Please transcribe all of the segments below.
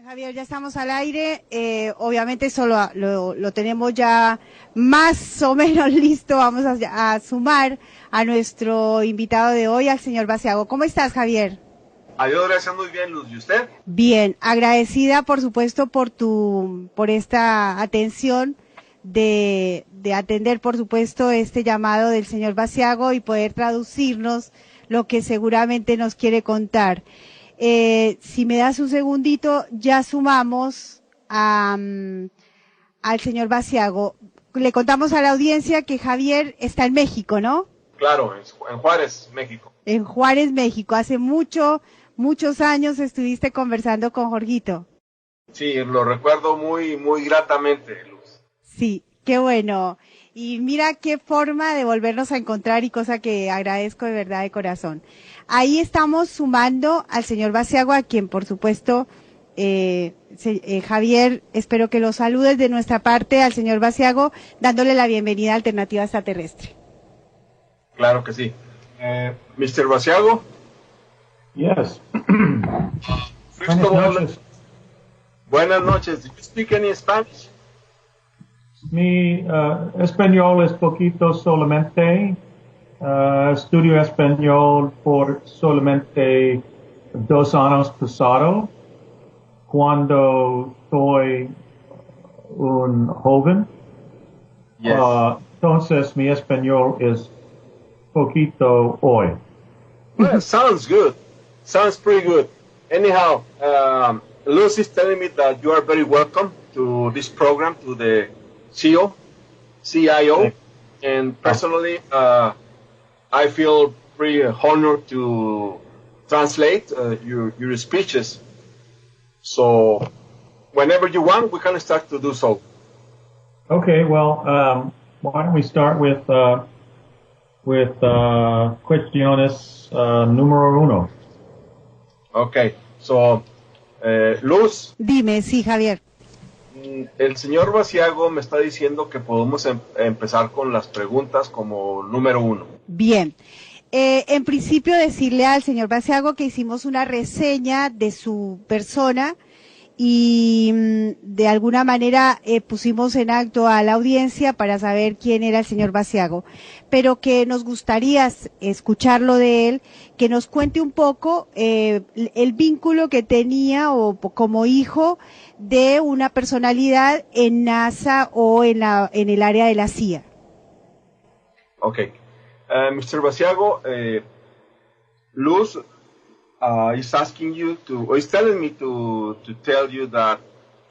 Bien, Javier, ya estamos al aire. Obviamente solo lo tenemos ya más o menos listo. Vamos a sumar a nuestro invitado de hoy, al señor Basiago. ¿Cómo estás, Javier? Adiós, gracias, muy bien, Luz. ¿Y usted? Bien, agradecida, por supuesto, por esta atención de atender, por supuesto, este llamado del señor Basiago y poder traducirnos lo que seguramente nos quiere contar. Si me das un segundito, ya sumamos al señor Basiago. Le contamos a la audiencia que Javier está en México, ¿no? Claro, en Juárez, México. En Juárez, México. Hace muchos años estuviste conversando con Jorgito. Sí, lo recuerdo muy gratamente, Luz. Sí, qué bueno. Y mira qué forma de volvernos a encontrar y cosa que agradezco de verdad de corazón. Ahí estamos sumando al señor Basiago, a quien por supuesto, Javier, espero que lo saludes de nuestra parte al señor Basiago, dándole la bienvenida a Alternativa Extraterrestre. Claro que sí. Mr. Basiago. Yes. Buenas noches. Do you speak any Spanish? Mi español es poquito solamente. Estudio español por solamente 2 años pasado, cuando soy un joven. Yes. Entonces mi español es poquito hoy. Well, sounds good. Sounds pretty good. Anyhow, Lucy's telling me that you are very welcome to this program, to the CIO, and personally, I feel pretty honored to translate your speeches. So, whenever you want, we can start to do so. Okay, well, why don't we start with cuestiones número 1. Okay, so, Luz. Dime, sí, Javier. El señor Basiago me está diciendo que podemos empezar con las preguntas como número 1. Bien. En principio decirle al señor Basiago que hicimos una reseña de su persona y de alguna manera pusimos en alto a la audiencia para saber quién era el señor Basiago, pero que nos gustaría escucharlo de él, que nos cuente un poco el vínculo que tenía o como hijo de una personalidad en NASA o en el área de la CIA. Okay. Mr. Basiago, Luz is asking you to, or is telling me to tell you that,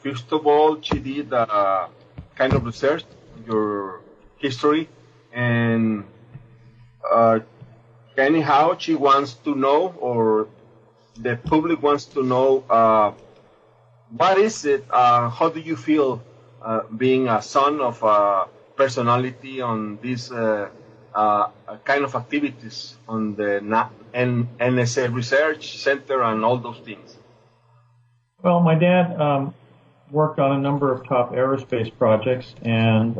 first of all, she did a kind of research on your history, and anyhow, she wants to know, or the public wants to know, what is it, how do you feel being a son of a personality on this kind of activities on the NSA Research Center and all those things? Well, my dad worked on a number of top aerospace projects, and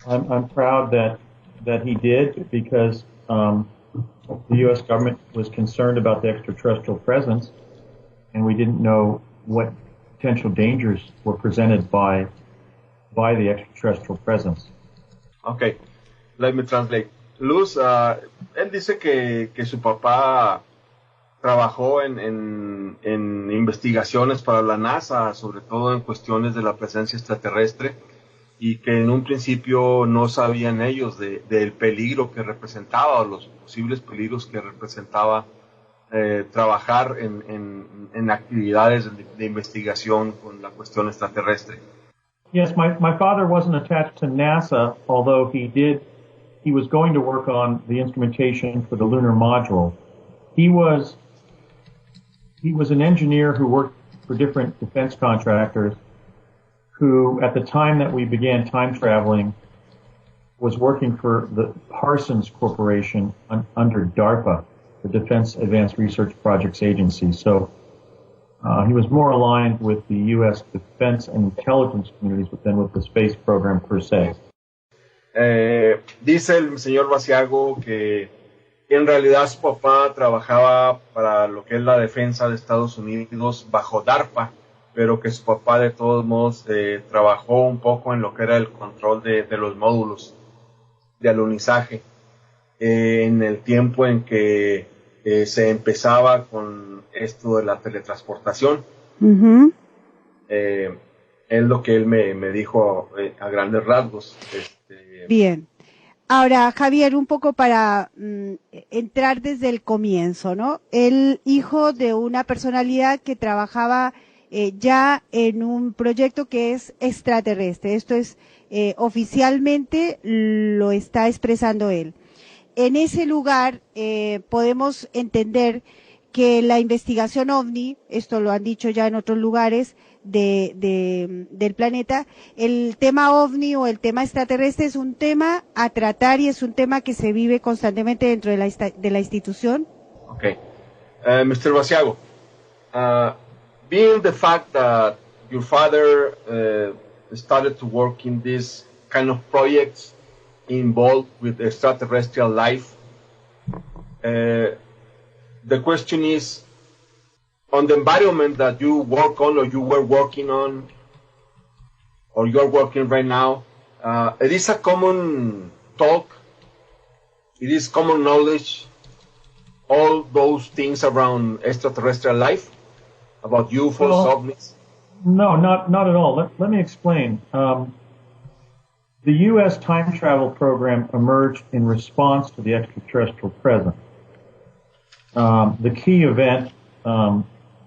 I'm proud that he did, because the U.S. government was concerned about the extraterrestrial presence, and we didn't know what potential dangers were presented by the extraterrestrial presence. Okay. Let me translate. Luz, él dice que su papá trabajó en investigaciones para la NASA, sobre todo en cuestiones de la presencia extraterrestre, y que en un principio no sabían ellos del peligro que representaba, o los posibles peligros que representaba trabajar en actividades de investigación con la cuestión extraterrestre. Yes, my father wasn't attached to NASA, although he was going to work on the instrumentation for the lunar module. He was an engineer who worked for different defense contractors, who at the time that we began time traveling was working for the Parsons Corporation under DARPA, the Defense Advanced Research Projects Agency. So he was more aligned with the U.S. defense and intelligence communities than with the space program per se. Dice el señor Basiago que En realidad su papá trabajaba para lo que es la defensa de Estados Unidos bajo DARPA, pero que su papá de todos modos trabajó un poco en lo que era el control de los módulos de alunizaje en el tiempo en que se empezaba con esto de la teletransportación. Ujú. Es lo que él me dijo a grandes rasgos. Bien. Ahora, Javier, un poco para entrar desde el comienzo, ¿no? El hijo de una personalidad que trabajaba ya en un proyecto que es extraterrestre. Esto es, oficialmente lo está expresando él. En ese lugar podemos entender que la investigación OVNI, esto lo han dicho ya en otros lugares del planeta, el tema OVNI o el tema extraterrestre es un tema a tratar y es un tema que se vive constantemente dentro de la institución. Okay. Mr. Basiago, being the fact that your father started to work in this kind of projects involved with extraterrestrial life, the question is, on the environment that you work on or you were working on or you're working right now, it is a common talk, it is common knowledge, all those things around extraterrestrial life, about UFOs, ovnis? No, not at all. Let me explain. The U.S. time travel program emerged in response to the extraterrestrial presence. The key event,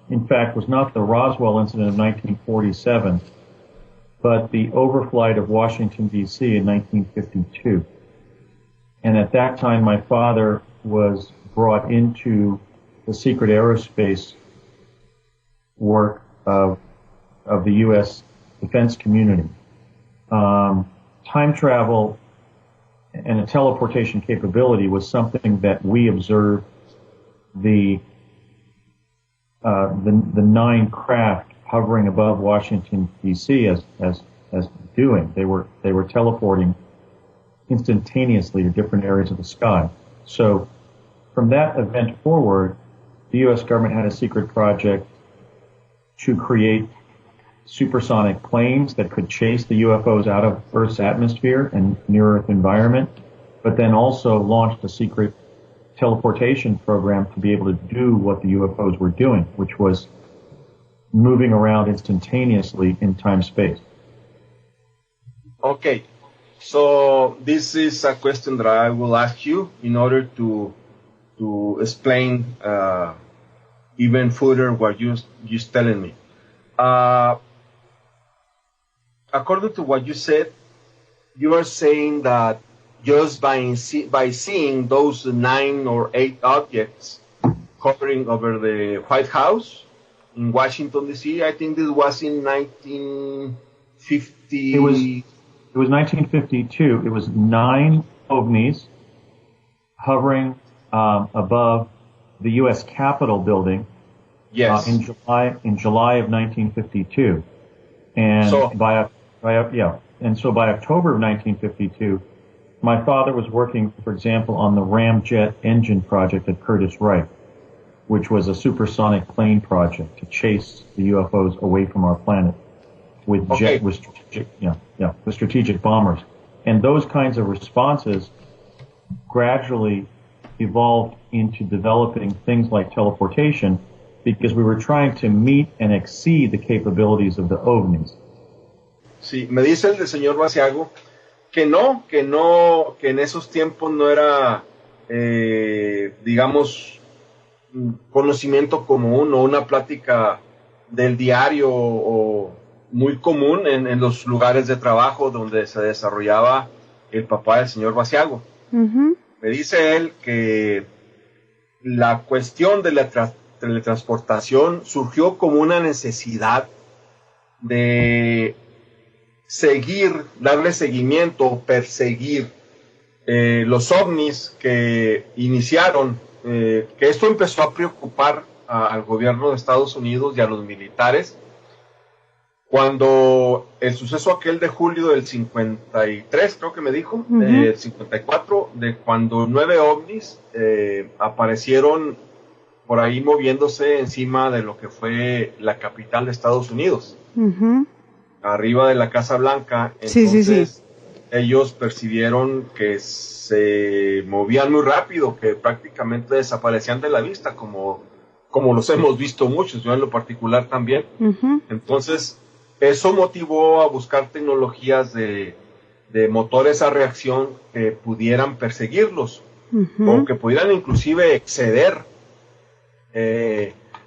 in fact, was not the Roswell incident of 1947, but the overflight of Washington, D.C. in 1952. And at that time, my father was brought into the secret aerospace work of the U.S. defense community. Time travel and a teleportation capability was something that we observed the 9 craft hovering above Washington D.C. as doing. They were teleporting instantaneously to different areas of the sky. So from that event forward, the U.S. government had a secret project to create supersonic planes that could chase the UFOs out of Earth's atmosphere and near-Earth environment, but then also launched a secret teleportation program to be able to do what the UFOs were doing, which was moving around instantaneously in time-space. Okay, so this is a question that I will ask you in order to explain even further what you're telling me. According to what you said, you are saying that just by seeing those 9 or 8 objects hovering over the White House in Washington, D.C., I think this was in 1950. It was 1952. It was 9 ovnis hovering above the U.S. Capitol building. Yes. In July of 1952, and so by October of 1952, my father was working, for example, on the ramjet engine project at Curtiss-Wright, which was a supersonic plane project to chase the UFOs away from our planet with strategic bombers. And those kinds of responses gradually evolved into developing things like teleportation, because we were trying to meet and exceed the capabilities of the ovnis. Sí, me dice el señor Basiago que en esos tiempos no era, digamos, conocimiento común o una plática del diario o muy común en los lugares de trabajo donde se desarrollaba el papá del señor Basiago. Uh-huh. Me dice él que la cuestión de la teletransportación surgió como una necesidad de darle seguimiento, perseguir los ovnis que iniciaron, que esto empezó a preocupar al gobierno de Estados Unidos y a los militares, Cuando el suceso aquel de julio del 53, creo que me dijo, 54, de cuando 9 ovnis aparecieron por ahí moviéndose encima de lo que fue la capital de Estados Unidos, arriba de la Casa Blanca. Entonces ellos percibieron que se movían muy rápido, que prácticamente desaparecían de la vista, como los hemos visto muchos, yo en lo particular también. Entonces eso motivó a buscar tecnologías de motores a reacción que pudieran perseguirlos, o que pudieran inclusive exceder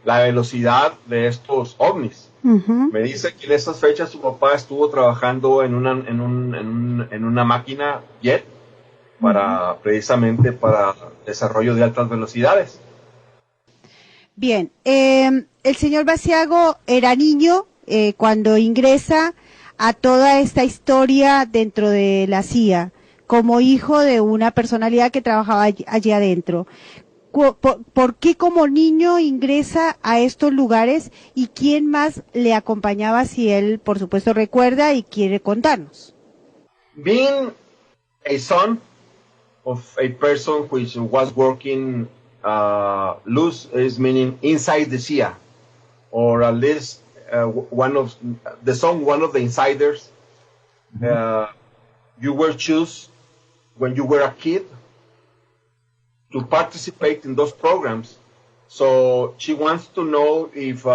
la velocidad de estos ovnis. Me dice que en esas fechas su papá estuvo trabajando en una máquina jet precisamente para desarrollo de altas velocidades. Bien, el señor Basiago era niño cuando ingresa a toda esta historia dentro de la CIA, como hijo de una personalidad que trabajaba allí adentro. ¿Por qué como niño ingresa a estos lugares y quién más le acompañaba, si él, por supuesto, recuerda y quiere contarnos? Being a son of a person which was working loose is meaning inside the CIA, or at least one of the insiders. You were chosen when you were a kid to participate in those programs. So she wants to know if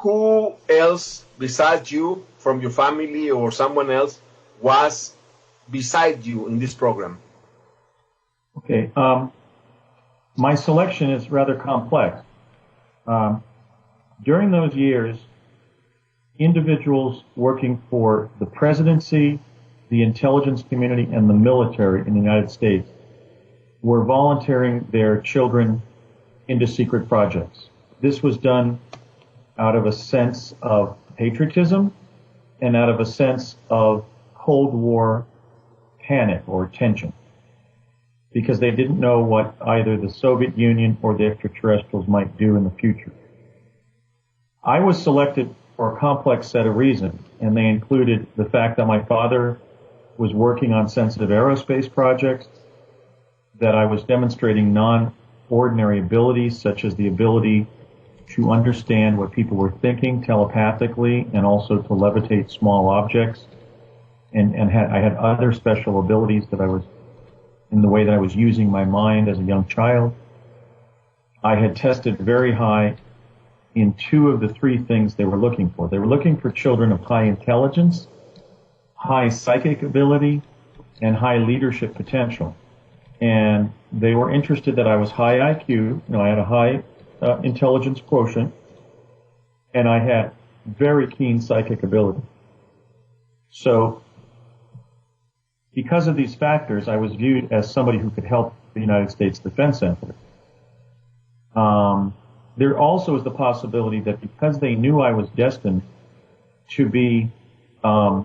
who else besides you from your family or someone else was beside you in this program. Okay. My selection is rather complex. During those years, individuals working for the presidency, the intelligence community, and the military in the United States were volunteering their children into secret projects. This was done out of a sense of patriotism and out of a sense of Cold War panic or tension, because they didn't know what either the Soviet Union or the extraterrestrials might do in the future. I was selected for a complex set of reasons, and they included the fact that my father was working on sensitive aerospace projects, that I was demonstrating non-ordinary abilities, such as the ability to understand what people were thinking telepathically and also to levitate small objects. And I had other special abilities that I was, in the way that I was using my mind as a young child. I had tested very high in 2 of the 3 things they were looking for. They were looking for children of high intelligence, high psychic ability, and high leadership potential. And they were interested that I was high IQ, I had a high intelligence quotient, and I had very keen psychic ability. So, because of these factors, I was viewed as somebody who could help the United States Defense Effort. There also is the possibility that because they knew I was destined to be a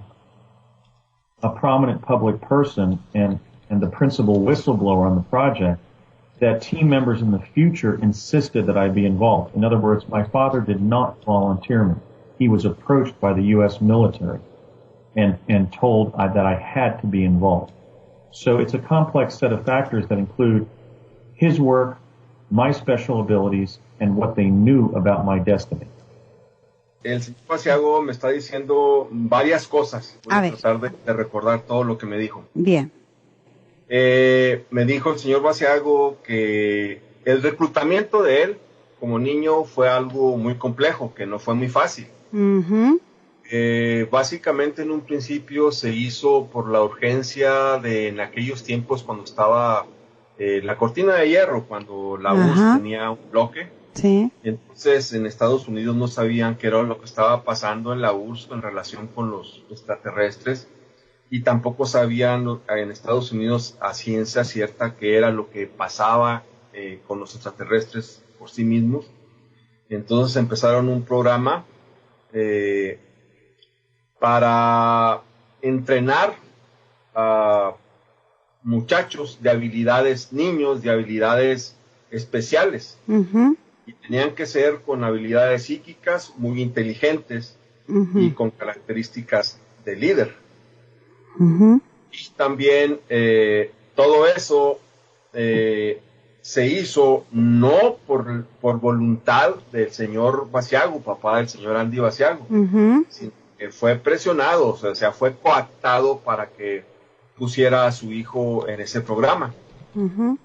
prominent public person and the principal whistleblower on the project, that team members in the future insisted that I be involved. In other words, my father did not volunteer me. He was approached by the U.S. military and told that I had to be involved. So it's a complex set of factors that include his work, my special abilities, and what they knew about my destiny. El señor Basiago me está diciendo varias cosas. Voy a tratar de recordar todo lo que me dijo. Bien. Me dijo el señor Basiago que el reclutamiento de él como niño fue algo muy complejo, que no fue muy fácil. Básicamente en un principio se hizo por la urgencia de en aquellos tiempos cuando estaba la cortina de hierro, cuando la URSS tenía un bloque. Sí. Entonces en Estados Unidos no sabían qué era lo que estaba pasando en la URSS en relación con los extraterrestres, y tampoco sabían en Estados Unidos a ciencia cierta qué era lo que pasaba con los extraterrestres por sí mismos. Entonces empezaron un programa para entrenar a muchachos de habilidades, niños de habilidades especiales. Y tenían que ser con habilidades psíquicas muy inteligentes, y con características de líder. Ujú. Y también todo eso se hizo no por voluntad del señor Basiago, papá del señor Andy Basiago, Ujú. sino que fue presionado, o sea, fue coactado para que pusiera a su hijo en ese programa. Ujú.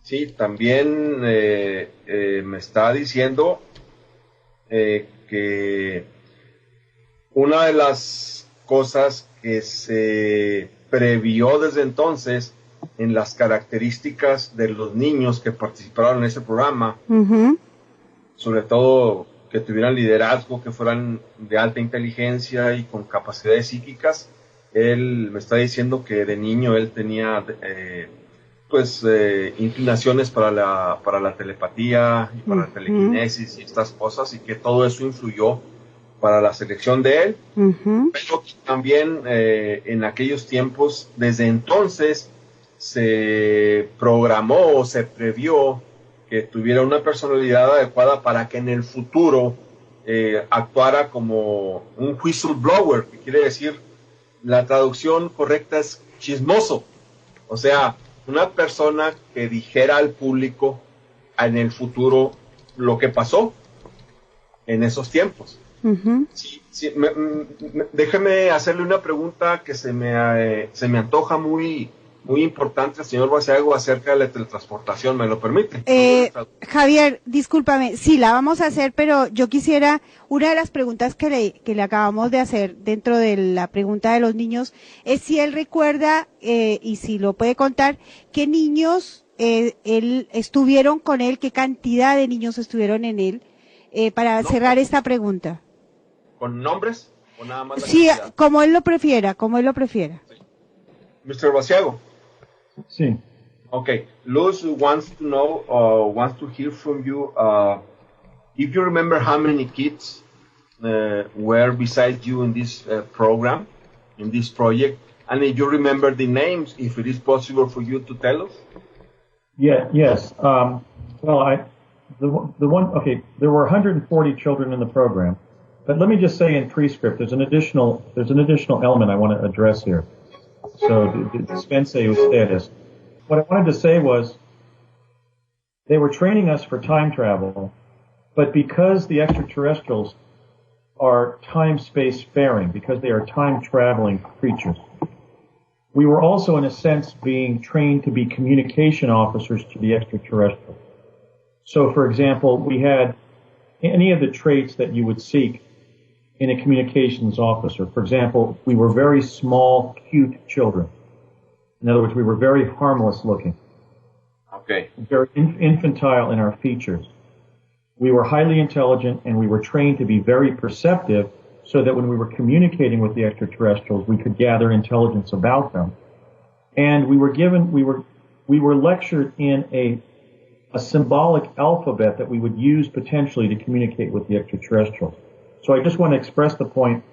Sí, también me está diciendo que una de las cosas que se previó desde entonces en las características de los niños que participaron en ese programa, Ujú. sobre todo que tuvieran liderazgo, que fueran de alta inteligencia y con capacidades psíquicas, él me está diciendo que de niño él tenía inclinaciones para la telepatía y para la Ujú. telequinesis y estas cosas, y que todo eso influyó para la selección de él, Ujú. pero también en aquellos tiempos, desde entonces, se programó o se previó que tuviera una personalidad adecuada para que en el futuro actuara como un whistleblower, que quiere decir, la traducción correcta es chismoso, o sea, una persona que dijera al público en el futuro lo que pasó en esos tiempos. Ujú. Sí, sí, déjeme hacerle una pregunta que se me antoja muy importante al señor Basiago acerca de la teletransportación. ¿Me lo permite? Javier, discúlpame, sí, la vamos a hacer, pero yo quisiera, una de las preguntas que le acabamos de hacer dentro de la pregunta de los niños es si él recuerda, y si lo puede contar, qué niños él estuvieron con él, qué cantidad de niños estuvieron en él, para cerrar esta pregunta. ¿Con nombres o nada más la Sí, cantidad? como él lo prefiera, como él lo prefiera. Sí. Mr. Basiago. Sí. Okay, Luz wants to know, wants to hear from you, if you remember how many kids were beside you in this program, in this project, and if you remember the names, if it is possible for you to tell us. Yeah. Yes. There were 140 children in the program, but let me just say in prescript, there's an additional element I want to address here. So, dispense ustedes. What I wanted to say was, they were training us for time travel, but because the extraterrestrials are time-space faring, because they are time-traveling creatures, we were also, in a sense, being trained to be communication officers to the extraterrestrials. So, for example, we had any of the traits that you would seek in a communications officer. For example, we were very small, cute children. In other words, we were very harmless looking. Okay. Very infantile in our features. We were highly intelligent, and we were trained to be very perceptive, so that when we were communicating with the extraterrestrials, we could gather intelligence about them. And we were lectured in a symbolic alphabet that we would use potentially to communicate with the extraterrestrials. So I just want to express the point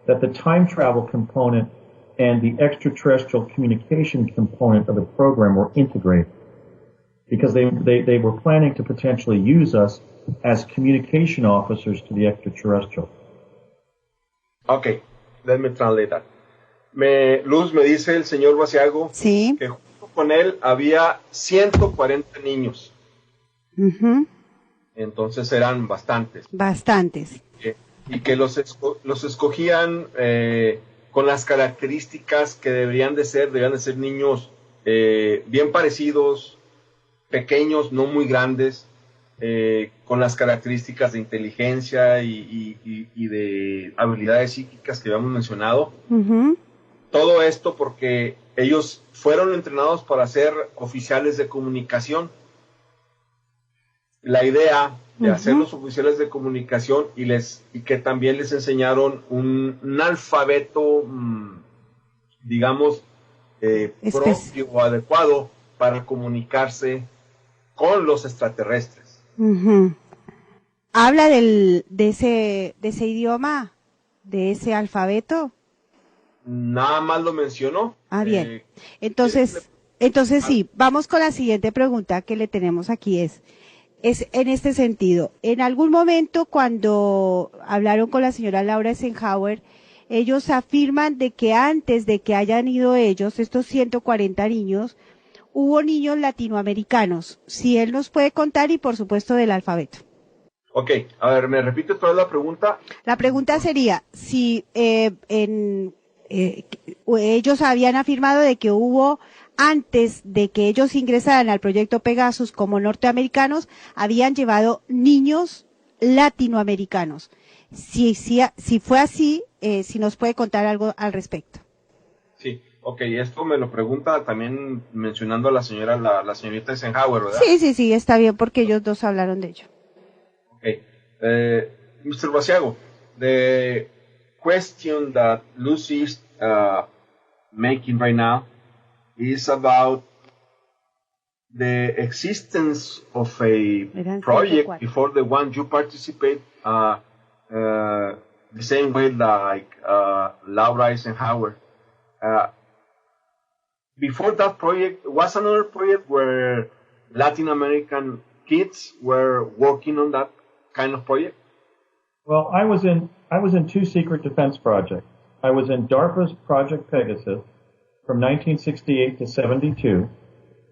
that the time travel component and the extraterrestrial communication component of the program were integrated, because they were planning to potentially use us as communication officers to the extraterrestrials. Okay, let me translate that. Luz, me dice el señor Basiago, Sí. que junto con él había 140 niños. Uh-huh. Entonces eran bastantes. Bastantes. Y que los escogían con las características que deberían de ser niños bien parecidos, pequeños, no muy grandes, con las características de inteligencia y de habilidades psíquicas que habíamos mencionado. Uh-huh. Todo esto porque ellos fueron entrenados para ser oficiales de comunicación. La idea de hacerlos oficiales de comunicación y que también les enseñaron un alfabeto, digamos, propio o adecuado para comunicarse con los extraterrestres. Uh-huh. ¿Habla de ese idioma, de ese alfabeto? Nada más lo mencionó. Bien. Entonces sí, vamos con la siguiente pregunta que le tenemos aquí es, es en este sentido. En algún momento, cuando hablaron con la señora Laura Eisenhower, ellos afirman de que antes de que hayan ido ellos, estos 140 niños, hubo niños latinoamericanos. Si él nos puede contar, y por supuesto del alfabeto. Ok, a ver, ¿me repite otra vez la pregunta? La pregunta sería, si ellos habían afirmado de que hubo, antes de que ellos ingresaran al proyecto Pegasus como norteamericanos, habían llevado niños latinoamericanos. Si fue así, si nos puede contar algo al respecto. Sí, ok, esto me lo pregunta también mencionando a la señora, la señorita Eisenhower, ¿verdad? Sí, está bien, porque ellos dos hablaron de ello. Okay. Mr. Basiago, the question that Lucy is making right now is about the existence of a project before the one you participate, the same way like Laura Eisenhower. Before that project, was another project where Latin American kids were working on that kind of project? Well, I was in two secret defense projects. I was in DARPA's Project Pegasus from 1968 to 72,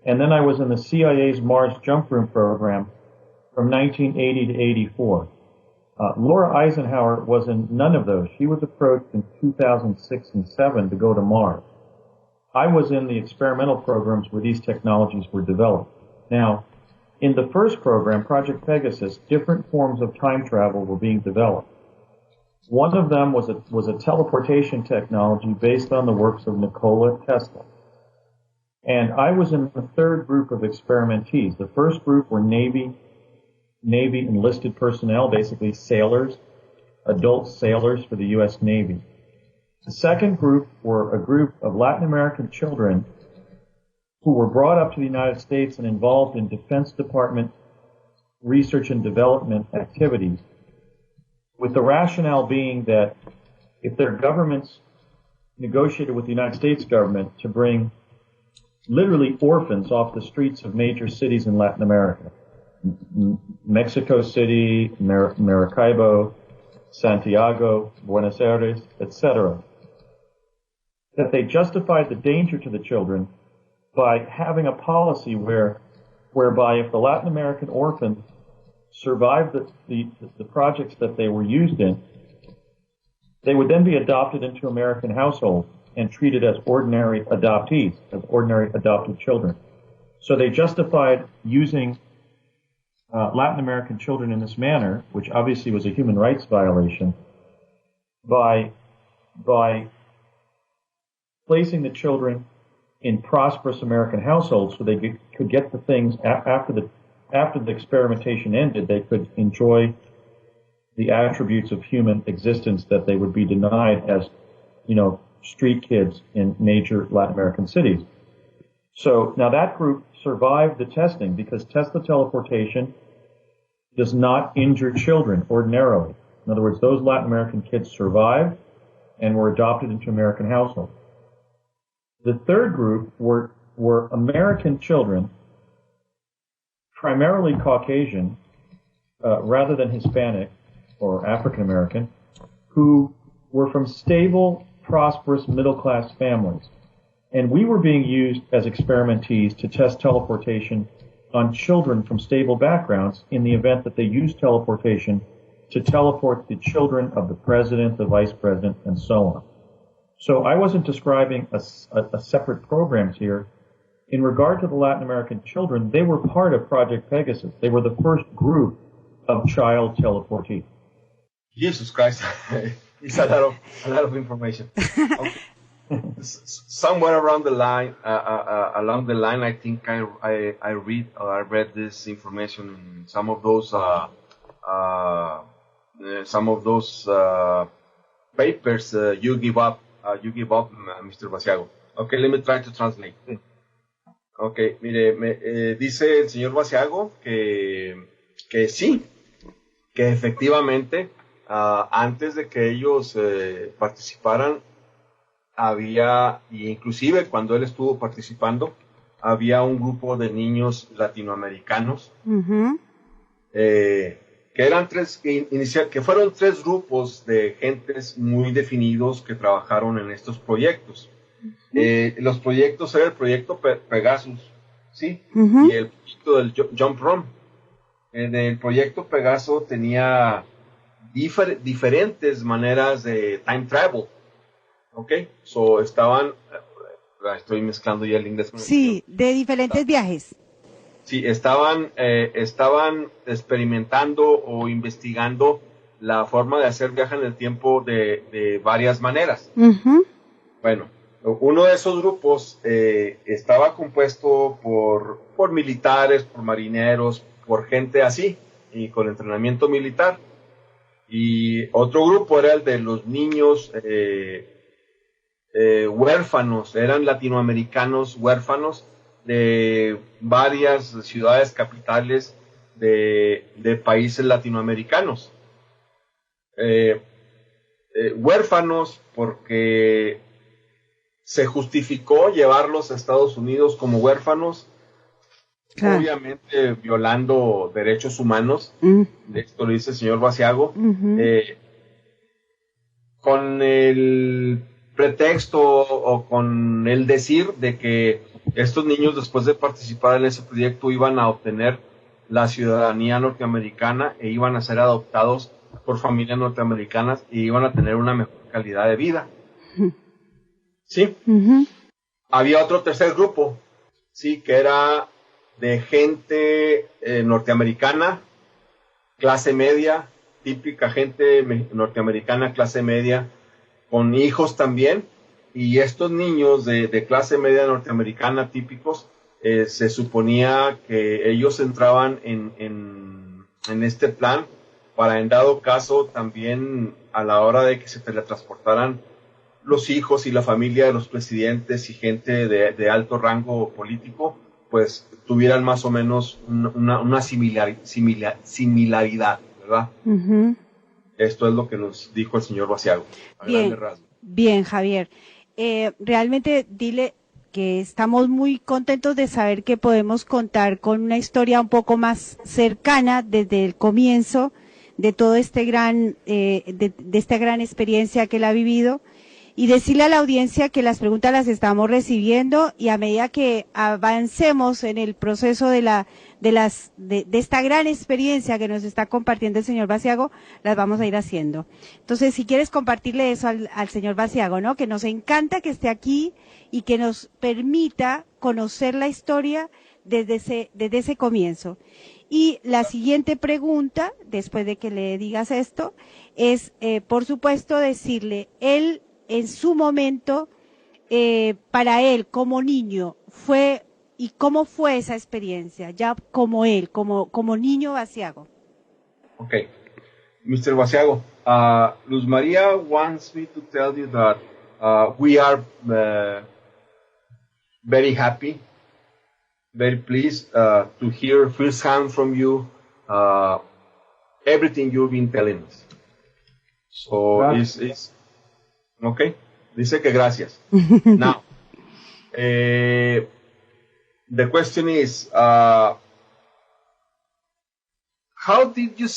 and then I was in the CIA's Mars Jump Room program from 1980 to 84. Laura Eisenhower was in none of those. She was approached in 2006 and 7 to go to Mars. I was in the experimental programs where these technologies were developed. Now, in the first program, Project Pegasus, different forms of time travel were being developed. One of them was a teleportation technology based on the works of Nikola Tesla. And I was in the third group of experimentees. The first group were Navy enlisted personnel, basically sailors, adult sailors for the U.S. Navy. The second group were a group of Latin American children who were brought up to the United States and involved in Defense Department research and development activities, with the rationale being that if their governments negotiated with the United States government to bring literally orphans off the streets of major cities in Latin America, Mexico City, Maracaibo, Santiago, Buenos Aires, etc., that they justified the danger to the children by having a policy whereby if the Latin American orphans survived the projects that they were used in, they would then be adopted into American households and treated as ordinary adoptees, as ordinary adopted children. So they justified using Latin American children in this manner, which obviously was a human rights violation, by placing the children in prosperous American households so they could get the things after the experimentation ended, they could enjoy the attributes of human existence that they would be denied as, street kids in major Latin American cities. So now that group survived the testing because Tesla teleportation does not injure children ordinarily. In other words, those Latin American kids survived and were adopted into American households. The third group were American children, primarily Caucasian, rather than Hispanic or African American, who were from stable, prosperous, middle-class families. And we were being used as experimentees to test teleportation on children from stable backgrounds in the event that they used teleportation to teleport the children of the president, the vice president, and so on. So I wasn't describing a separate programs here. In regard to the Latin American children, they were part of Project Pegasus. They were the first group of child teleportees. Jesus Christ. It's a lot of information. Okay. Somewhere around the line, I think I read this information in some of those papers you give up, Mr. Basiago. Okay, let me try to translate. Okay, mire, dice el señor Basiago que sí, que efectivamente antes de que ellos participaran había, y inclusive cuando él estuvo participando, había un grupo de niños latinoamericanos que eran que fueron tres grupos de gentes muy definidos que trabajaron en estos proyectos. Los proyectos era el proyecto Pegasus, ¿sí? Uh-huh. Y el proyecto del Jump Room. En el proyecto Pegaso tenía diferentes maneras de time travel, ¿ok? So estaban, estoy mezclando ya el inglés con el Sí, de diferentes viajes. Sí, estaban experimentando o investigando la forma de hacer viaje en el tiempo de varias maneras. Uh-huh. Bueno, uno de esos grupos estaba compuesto por militares, por marineros, por gente así, y con entrenamiento militar. Y otro grupo era el de los niños huérfanos, eran latinoamericanos huérfanos de varias ciudades capitales de países latinoamericanos. Huérfanos porque se justificó llevarlos a Estados Unidos como huérfanos, claro, obviamente violando derechos humanos. Esto lo dice el señor Basiago. Con el pretexto o con el decir de que estos niños, después de participar en ese proyecto, iban a obtener la ciudadanía norteamericana e iban a ser adoptados por familias norteamericanas y iban a tener una mejor calidad de vida. ¿Sí? Había otro tercer grupo, sí, que era de gente norteamericana, clase media, típica gente norteamericana, clase media, con hijos también, y estos niños de clase media norteamericana típicos, se suponía que ellos entraban en este plan para, en dado caso, también a la hora de que se teletransportaran los hijos y la familia de los presidentes y gente de alto rango político, pues tuvieran más o menos una similaridad, ¿verdad? Esto es lo que nos dijo el señor Basiago. Bien, Javier. Realmente dile que estamos muy contentos de saber que podemos contar con una historia un poco más cercana desde el comienzo de todo este gran, de esta gran experiencia que él ha vivido. Y decirle a la audiencia que las preguntas las estamos recibiendo y a medida que avancemos en el proceso de esta gran experiencia que nos está compartiendo el señor Basiago, las vamos a ir haciendo. Entonces, si quieres compartirle eso al señor Basiago, ¿no? Que nos encanta que esté aquí y que nos permita conocer la historia desde ese comienzo. Y la siguiente pregunta, después de que le digas esto, es, por supuesto, decirle, él, en su momento, para él como niño, ¿y cómo fue esa experiencia? Ya como él, como niño Basiago. Ok. Mr. Basiago, Luz Maria wants me to tell you that we are very happy, very pleased to hear firsthand from you everything you've been telling us. So it's okay. Dice que gracias. Now, the question is, how did you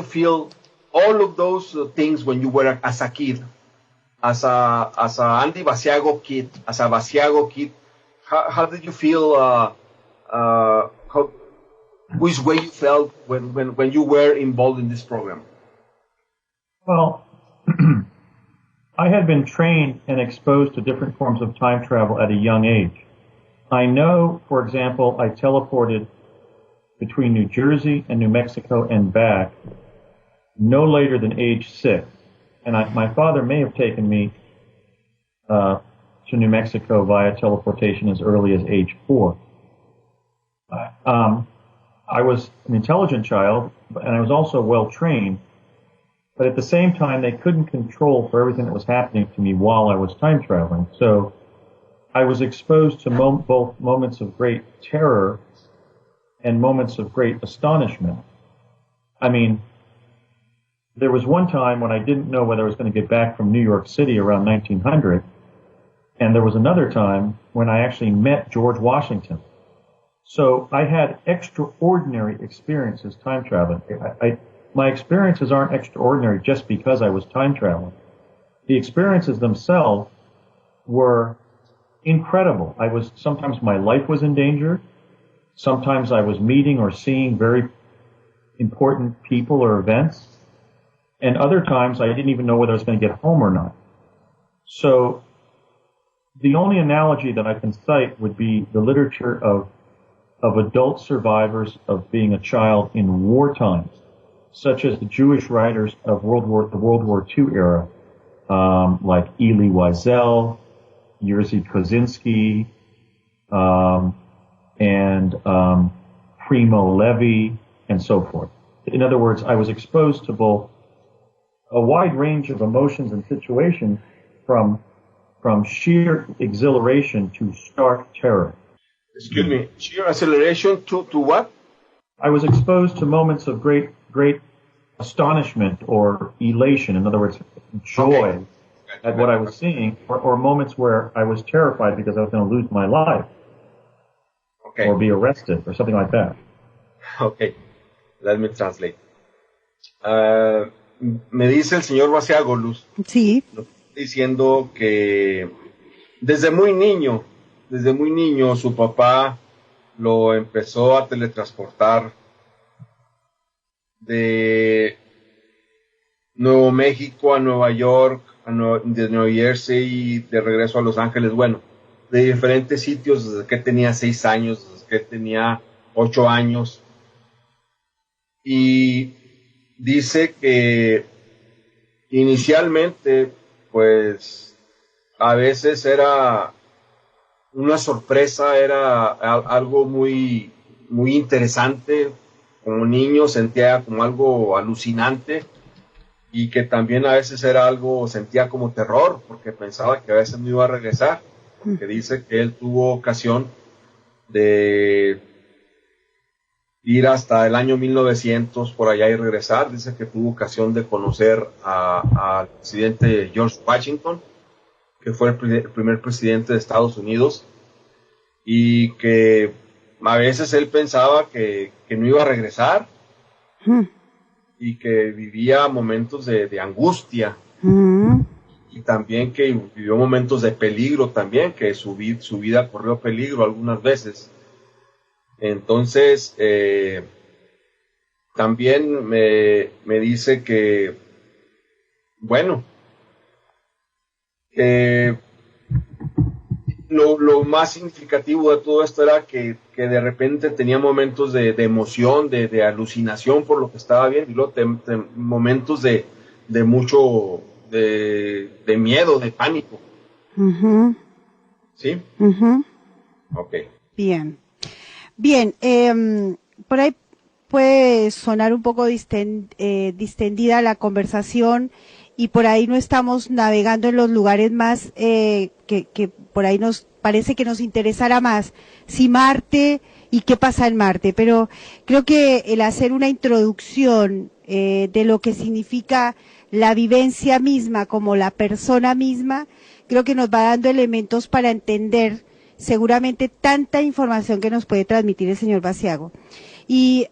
feel all of those things when you were as a kid, as a Andy Basiago kid, as a Basiago kid? How did you feel? Which way you felt when you were involved in this program? Well, I had been trained and exposed to different forms of time travel at a young age. I know, for example, I teleported between New Jersey and New Mexico and back no later than age 6. And my father may have taken me to New Mexico via teleportation as early as age 4. I was an intelligent child, and I was also well trained. But at the same time, they couldn't control for everything that was happening to me while I was time traveling. So I was exposed to both moments of great terror and moments of great astonishment. I mean, there was one time when I didn't know whether I was going to get back from New York City around 1900. And there was another time when I actually met George Washington. So I had extraordinary experiences time traveling. My experiences aren't extraordinary just because I was time traveling. The experiences themselves were incredible. Sometimes my life was in danger. Sometimes I was meeting or seeing very important people or events. And other times I didn't even know whether I was going to get home or not. So the only analogy that I can cite would be the literature of adult survivors of being a child in war times, such as the Jewish writers of the World War II era, like Elie Wiesel, Jerzy Kosinski, and Primo Levi, and so forth. In other words, I was exposed to both a wide range of emotions and situations from sheer exhilaration to stark terror. Excuse me, sheer acceleration to what? I was exposed to moments of great astonishment or elation, in other words, joy at what I was seeing, or moments where I was terrified because I was going to lose my life, or be arrested, or something like that. Okay, let me translate. Me dice el señor Basiago, Luz, sí, diciendo que desde muy niño su papá lo empezó a teletransportar de Nuevo México a Nueva York, de New Jersey, de regreso a Los Ángeles, bueno, de diferentes sitios desde que tenía 6 años, desde que tenía 8 años. Y dice que inicialmente, pues, a veces era una sorpresa, era algo muy, muy interesante. Como niño sentía como algo alucinante, y que también a veces sentía como terror, porque pensaba que a veces no iba a regresar, porque dice que él tuvo ocasión de ir hasta el año 1900 por allá y regresar. Dice que tuvo ocasión de conocer al presidente George Washington, que fue el primer presidente de Estados Unidos, y que a veces él pensaba que no iba a regresar, y que vivía momentos de angustia, y también que vivió momentos de peligro también, que su vida corrió peligro algunas veces. Entonces, también me dice que, bueno, lo más significativo de todo esto era que de repente tenía momentos de emoción, de alucinación por lo que estaba viendo, y luego momentos de mucho, de miedo, de pánico. ¿Sí? Ok. Bien. Bien, por ahí puede sonar un poco distendida la conversación, y por ahí no estamos navegando en los lugares más que por ahí nos parece que nos interesará más, si Marte y qué pasa en Marte, pero creo que el hacer una introducción de lo que significa la vivencia misma como la persona misma, creo que nos va dando elementos para entender seguramente tanta información que nos puede transmitir el señor Basiago. Y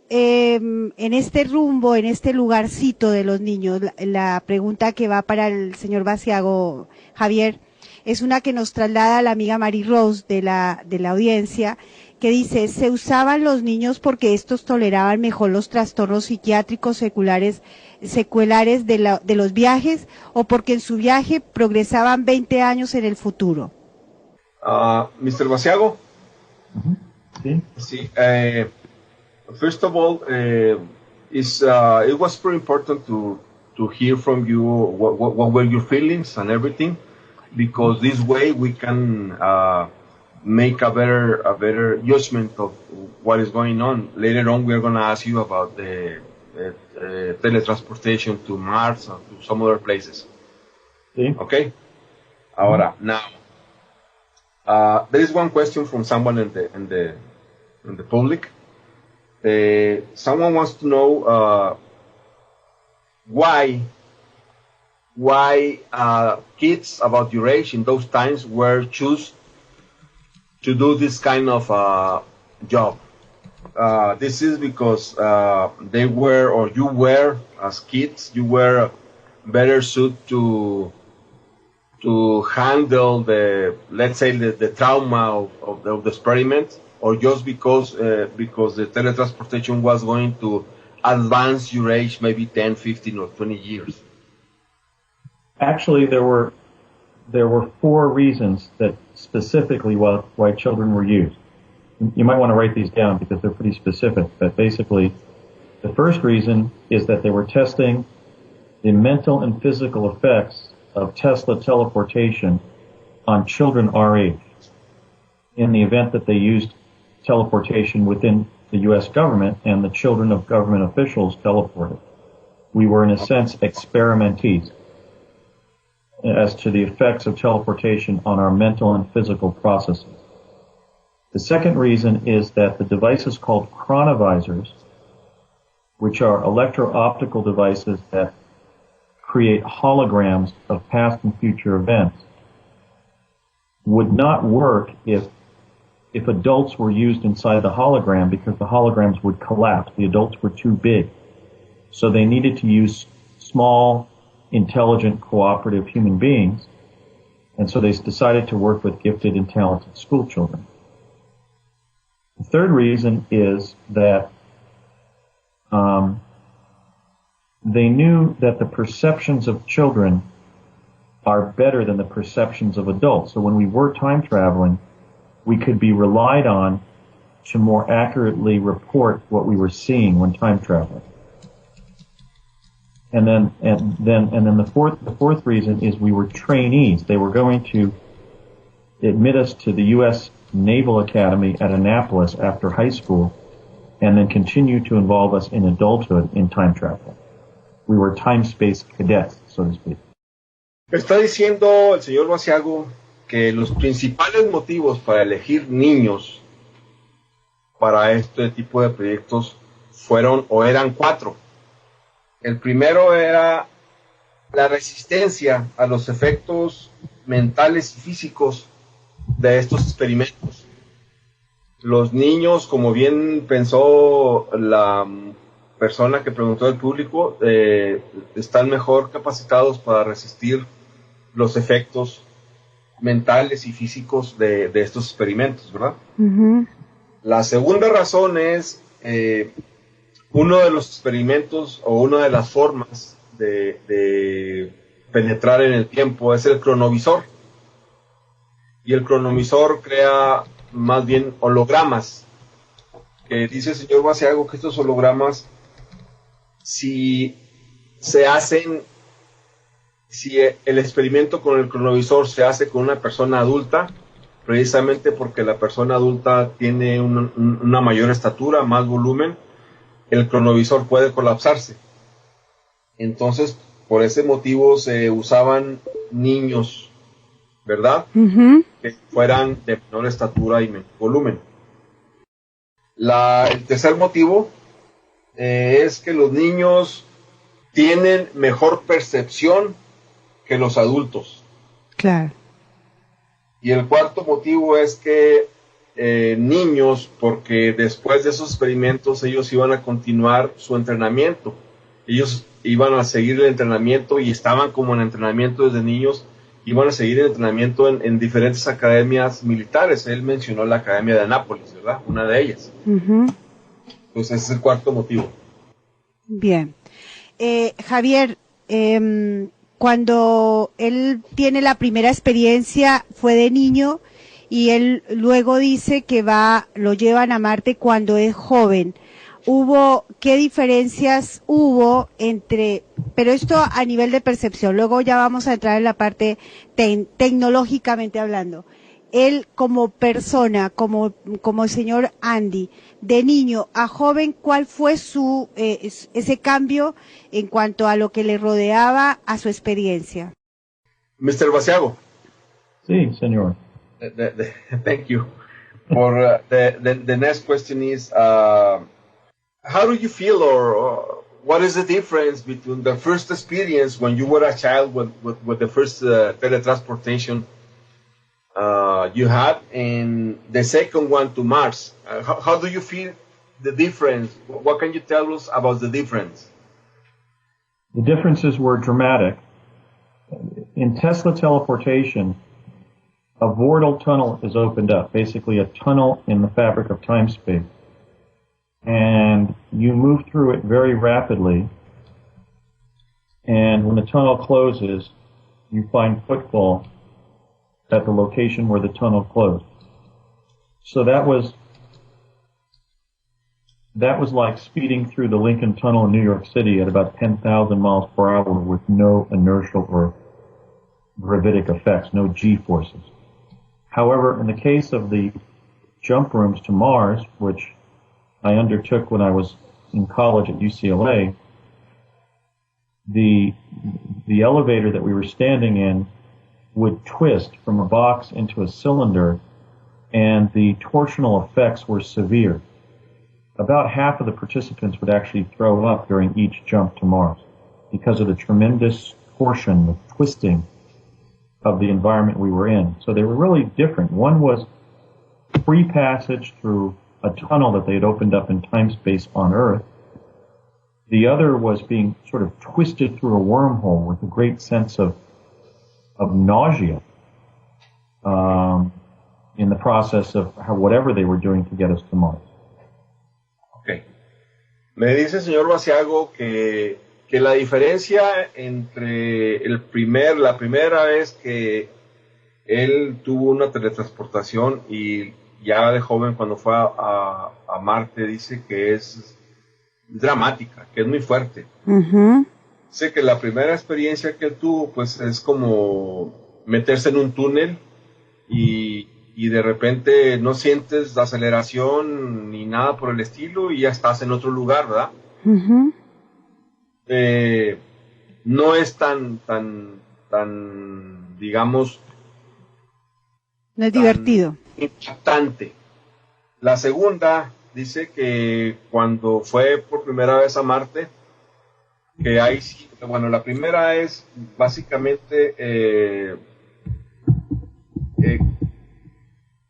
en este rumbo, en este lugarcito de los niños, la pregunta que va para el señor Basiago, Javier, es una que nos traslada la amiga Mary Rose de la audiencia, que dice: ¿se usaban los niños porque estos toleraban mejor los trastornos psiquiátricos secuelares de los viajes, o porque en su viaje progresaban 20 años en el futuro? Mr. Basiago? Sí. Sí, first of all, it was pretty important to hear from you what were your feelings and everything, because this way we can make a better judgment of what is going on. Later on, we are going to ask you about the teletransportation to Mars or to some other places. Sí. Okay. Ahora, now, there is one question from someone in the public. Someone wants to know why kids about your age in those times were choose to do this kind of job. This is because they were, or you were, as kids, you were better suited to handle the, let's say, the trauma of the experiment, or just because the teletransportation was going to advance your age maybe 10, 15, or 20 years? Actually, there were 4 reasons that specifically why children were used. You might want to write these down because they're pretty specific, but basically the first reason is that they were testing the mental and physical effects of Tesla teleportation on children our age in the event that they used teleportation within the U.S. government and the children of government officials teleported. We were, in a sense, experimentees as to the effects of teleportation on our mental and physical processes. The second reason is that the devices called chronovisors, which are electro-optical devices that create holograms of past and future events, would not work if adults were used inside the hologram, because the holograms would collapse. The adults were too big. So they needed to use small, intelligent, cooperative human beings, and so they decided to work with gifted and talented school children. The third reason is that they knew that the perceptions of children are better than the perceptions of adults. So when we were time traveling, we could be relied on to more accurately report what we were seeing when time traveling. And then the fourth reason is we were trainees. They were going to admit us to the U.S. Naval Academy at Annapolis after high school, and then continue to involve us in adulthood in time travel. We were time-space cadets, so to speak. Está diciendo el señor Basiago que los principales motivos para elegir niños para este tipo de proyectos fueron o eran 4. El primero era la resistencia a los efectos mentales y físicos de estos experimentos. Los niños, como bien pensó la persona que preguntó al público, están mejor capacitados para resistir los efectos mentales y físicos de estos experimentos, ¿verdad? Uh-huh. La segunda razón es uno de los experimentos o una de las formas de penetrar en el tiempo es el cronovisor. Y el cronovisor crea más bien hologramas. Que dice el señor Basiago que estos hologramas, si el experimento con el cronovisor se hace con una persona adulta, precisamente porque la persona adulta tiene una mayor estatura, más volumen, el cronovisor puede colapsarse. Entonces, por ese motivo se usaban niños, ¿verdad? Uh-huh. Que fueran de menor estatura y menor volumen. El tercer motivo es que los niños tienen mejor percepción que los adultos. Claro. Y el cuarto motivo es que niños, porque después de esos experimentos ellos iban a continuar su entrenamiento. Ellos iban a seguir el entrenamiento y estaban como en entrenamiento desde niños, iban a seguir el entrenamiento en diferentes academias militares. Él mencionó la Academia de Annapolis, ¿verdad? Una de ellas. Uh-huh. Entonces ese es el cuarto motivo. Bien. Javier, cuando él tiene la primera experiencia fue de niño y él luego dice que lo llevan a Marte cuando es joven. ¿Qué diferencias hubo pero esto a nivel de percepción, luego ya vamos a entrar en la parte tecnológicamente hablando. Él como persona, como el señor Andy, de niño a joven, ¿cuál fue ese cambio en cuanto a lo que le rodeaba a su experiencia? Mr. Basiago. Sí, señor. Thank you. The next question is, how do you feel, or what is the difference between the first experience when you were a child with the first teletransportation you had, and the second one to Mars. How do you feel the difference? What can you tell us about the difference? The differences were dramatic. In Tesla teleportation, a vortal tunnel is opened up, basically a tunnel in the fabric of time-space. And you move through it very rapidly, and when the tunnel closes, you find footfall at the location where the tunnel closed. So that was like speeding through the Lincoln Tunnel in New York City at about 10,000 miles per hour with no inertial or gravitic effects, no G-forces. However, in the case of the jump rooms to Mars, which I undertook when I was in college at UCLA, the elevator that we were standing in would twist from a box into a cylinder, and the torsional effects were severe. About half of the participants would actually throw up during each jump to Mars because of the tremendous torsion, the twisting of the environment we were in. So they were really different. One was free passage through a tunnel that they had opened up in time-space on Earth. The other was being sort of twisted through a wormhole with a great sense of nausea in the process of whatever they were doing to get us to Mars. Okay. Me dice el señor Basiago que la diferencia entre la primera vez que él tuvo una teletransportación y ya de joven cuando fue a Marte, dice que es dramática, que es muy fuerte. Uh-huh. Sé que la primera experiencia que él tuvo, pues es como meterse en un túnel y de repente no sientes la aceleración ni nada por el estilo y ya estás en otro lugar, ¿verdad? Uh-huh. No es tan, digamos... No es divertido. Impactante. La segunda dice que cuando fue por primera vez a Marte, que hay, bueno, la primera es básicamente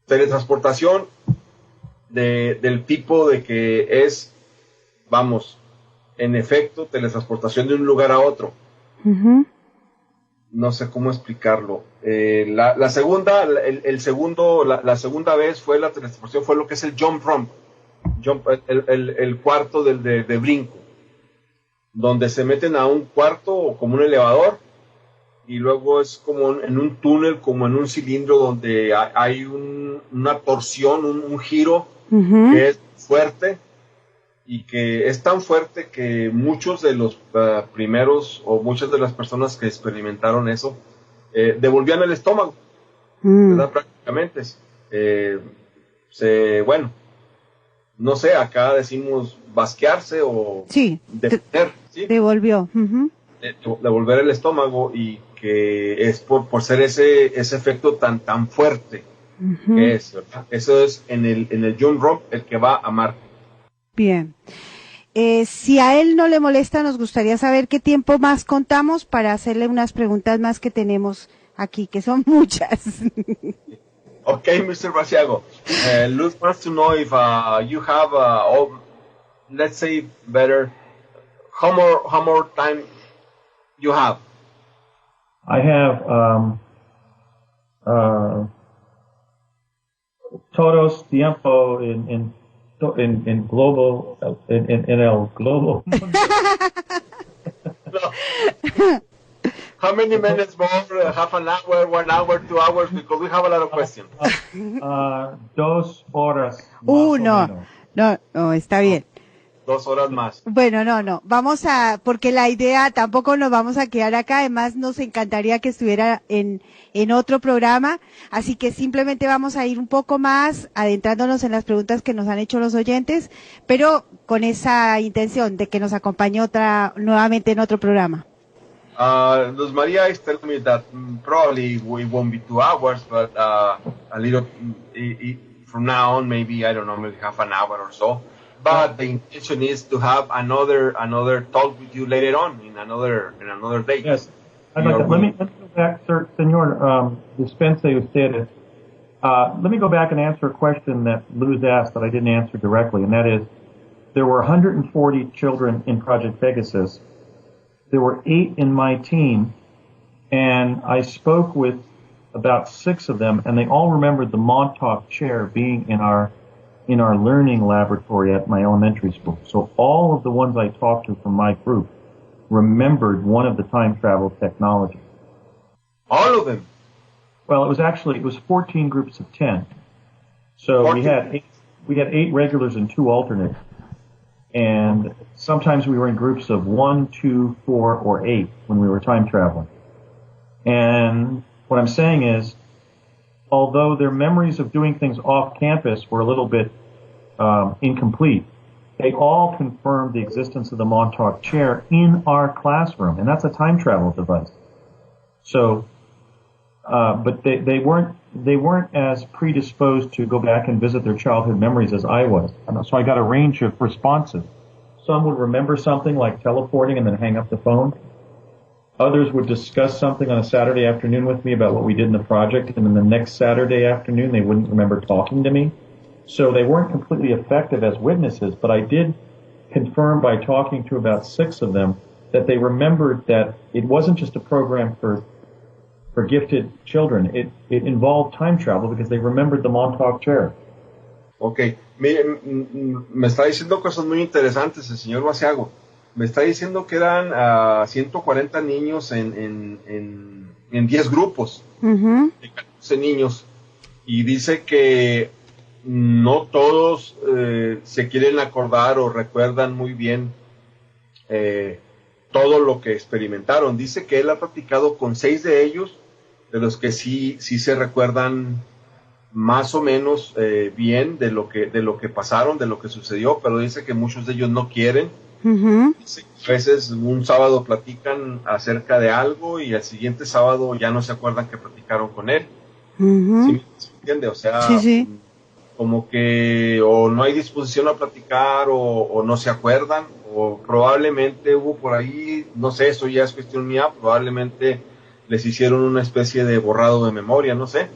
teletransportación del tipo de que es, vamos, en efecto, teletransportación de un lugar a otro. Uh-huh. No sé cómo explicarlo. La segunda vez fue la teletransportación, fue lo que es el jump ramp, el cuarto de brinco, donde se meten a un cuarto como un elevador y luego es como en un túnel, como en un cilindro donde hay una torsión, un giro Uh-huh. que es fuerte y que es tan fuerte que muchos de los primeros o muchas de las personas que experimentaron eso devolvían el estómago, ¿verdad? Prácticamente. Bueno, no sé, acá decimos basquearse o sí, ¿sí? Devolvió. Uh-huh. Devolver el estómago y que es por ser ese efecto tan fuerte Uh-huh. que es, ¿verdad? Eso es en el jump rope el que va a Marte. Bien. Si a él no le molesta, nos gustaría saber qué tiempo más contamos para hacerle unas preguntas más que tenemos aquí, que son muchas. Okay, Mr. Basiago. Luz wants to know if you have, let's say better, how more time you have. I have todos tiempo in global in el global. No. How many minutes more? Half an hour, 1 hour, 2 hours? Because we have a lot of questions. 2 horas. No, está bien. 2 horas más. Bueno, no. Vamos porque la idea, tampoco nos vamos a quedar acá. Además, nos encantaría que estuviera en otro programa. Así que simplemente vamos a ir un poco más adentrándonos en las preguntas que nos han hecho los oyentes, pero con esa intención de que nos acompañe nuevamente en otro programa. Luz Maria is telling me that probably we won't be 2 hours, but a little from now on, maybe, I don't know, maybe half an hour or so. But the intention is to have another talk with you later on in another date. Yes. Let me go back, sir, señor, dispense usted. Let me go back and answer a question that Luz asked that I didn't answer directly, and that is, there were 140 children in Project Pegasus. There were 8 in my team, and I spoke with about 6 of them, and they all remembered the Montauk chair being in our learning laboratory at my elementary school. So all of the ones I talked to from my group remembered one of the time travel technologies. All of them? Well, it was 14 groups of 10. So 14. we had 8 regulars and 2 alternates. And sometimes we were in groups of 1, 2, 4, or 8 when we were time traveling. And what I'm saying is, although their memories of doing things off campus were a little bit incomplete, they all confirmed the existence of the Montauk chair in our classroom, and that's a time travel device. So, but they weren't as predisposed to go back and visit their childhood memories as I was. So I got a range of responses. Some would remember something like teleporting and then hang up the phone. Others would discuss something on a Saturday afternoon with me about what we did in the project, and then the next Saturday afternoon they wouldn't remember talking to me. So they weren't completely effective as witnesses, but I did confirm by talking to about 6 of them that they remembered that it wasn't just a program for gifted children. It involved time travel because they remembered the Montauk chair. Ok, me está diciendo cosas muy interesantes el señor Basiago. Me está diciendo que eran 140 niños en 10 grupos, de 14 niños, y dice que no todos se quieren acordar o recuerdan muy bien todo lo que experimentaron. Dice que él ha platicado con 6 de ellos, de los que sí se recuerdan más o menos bien de lo que pasaron, de lo que sucedió, pero dice que muchos de ellos no quieren. Dice que a veces un sábado platican acerca de algo y al siguiente sábado ya no se acuerdan que platicaron con él. ¿Sí me entiende? O sea, sí. Como que o no hay disposición a platicar o no se acuerdan, o probablemente hubo por ahí, no sé, eso ya es cuestión mía, probablemente les hicieron una especie de borrado de memoria, no sé.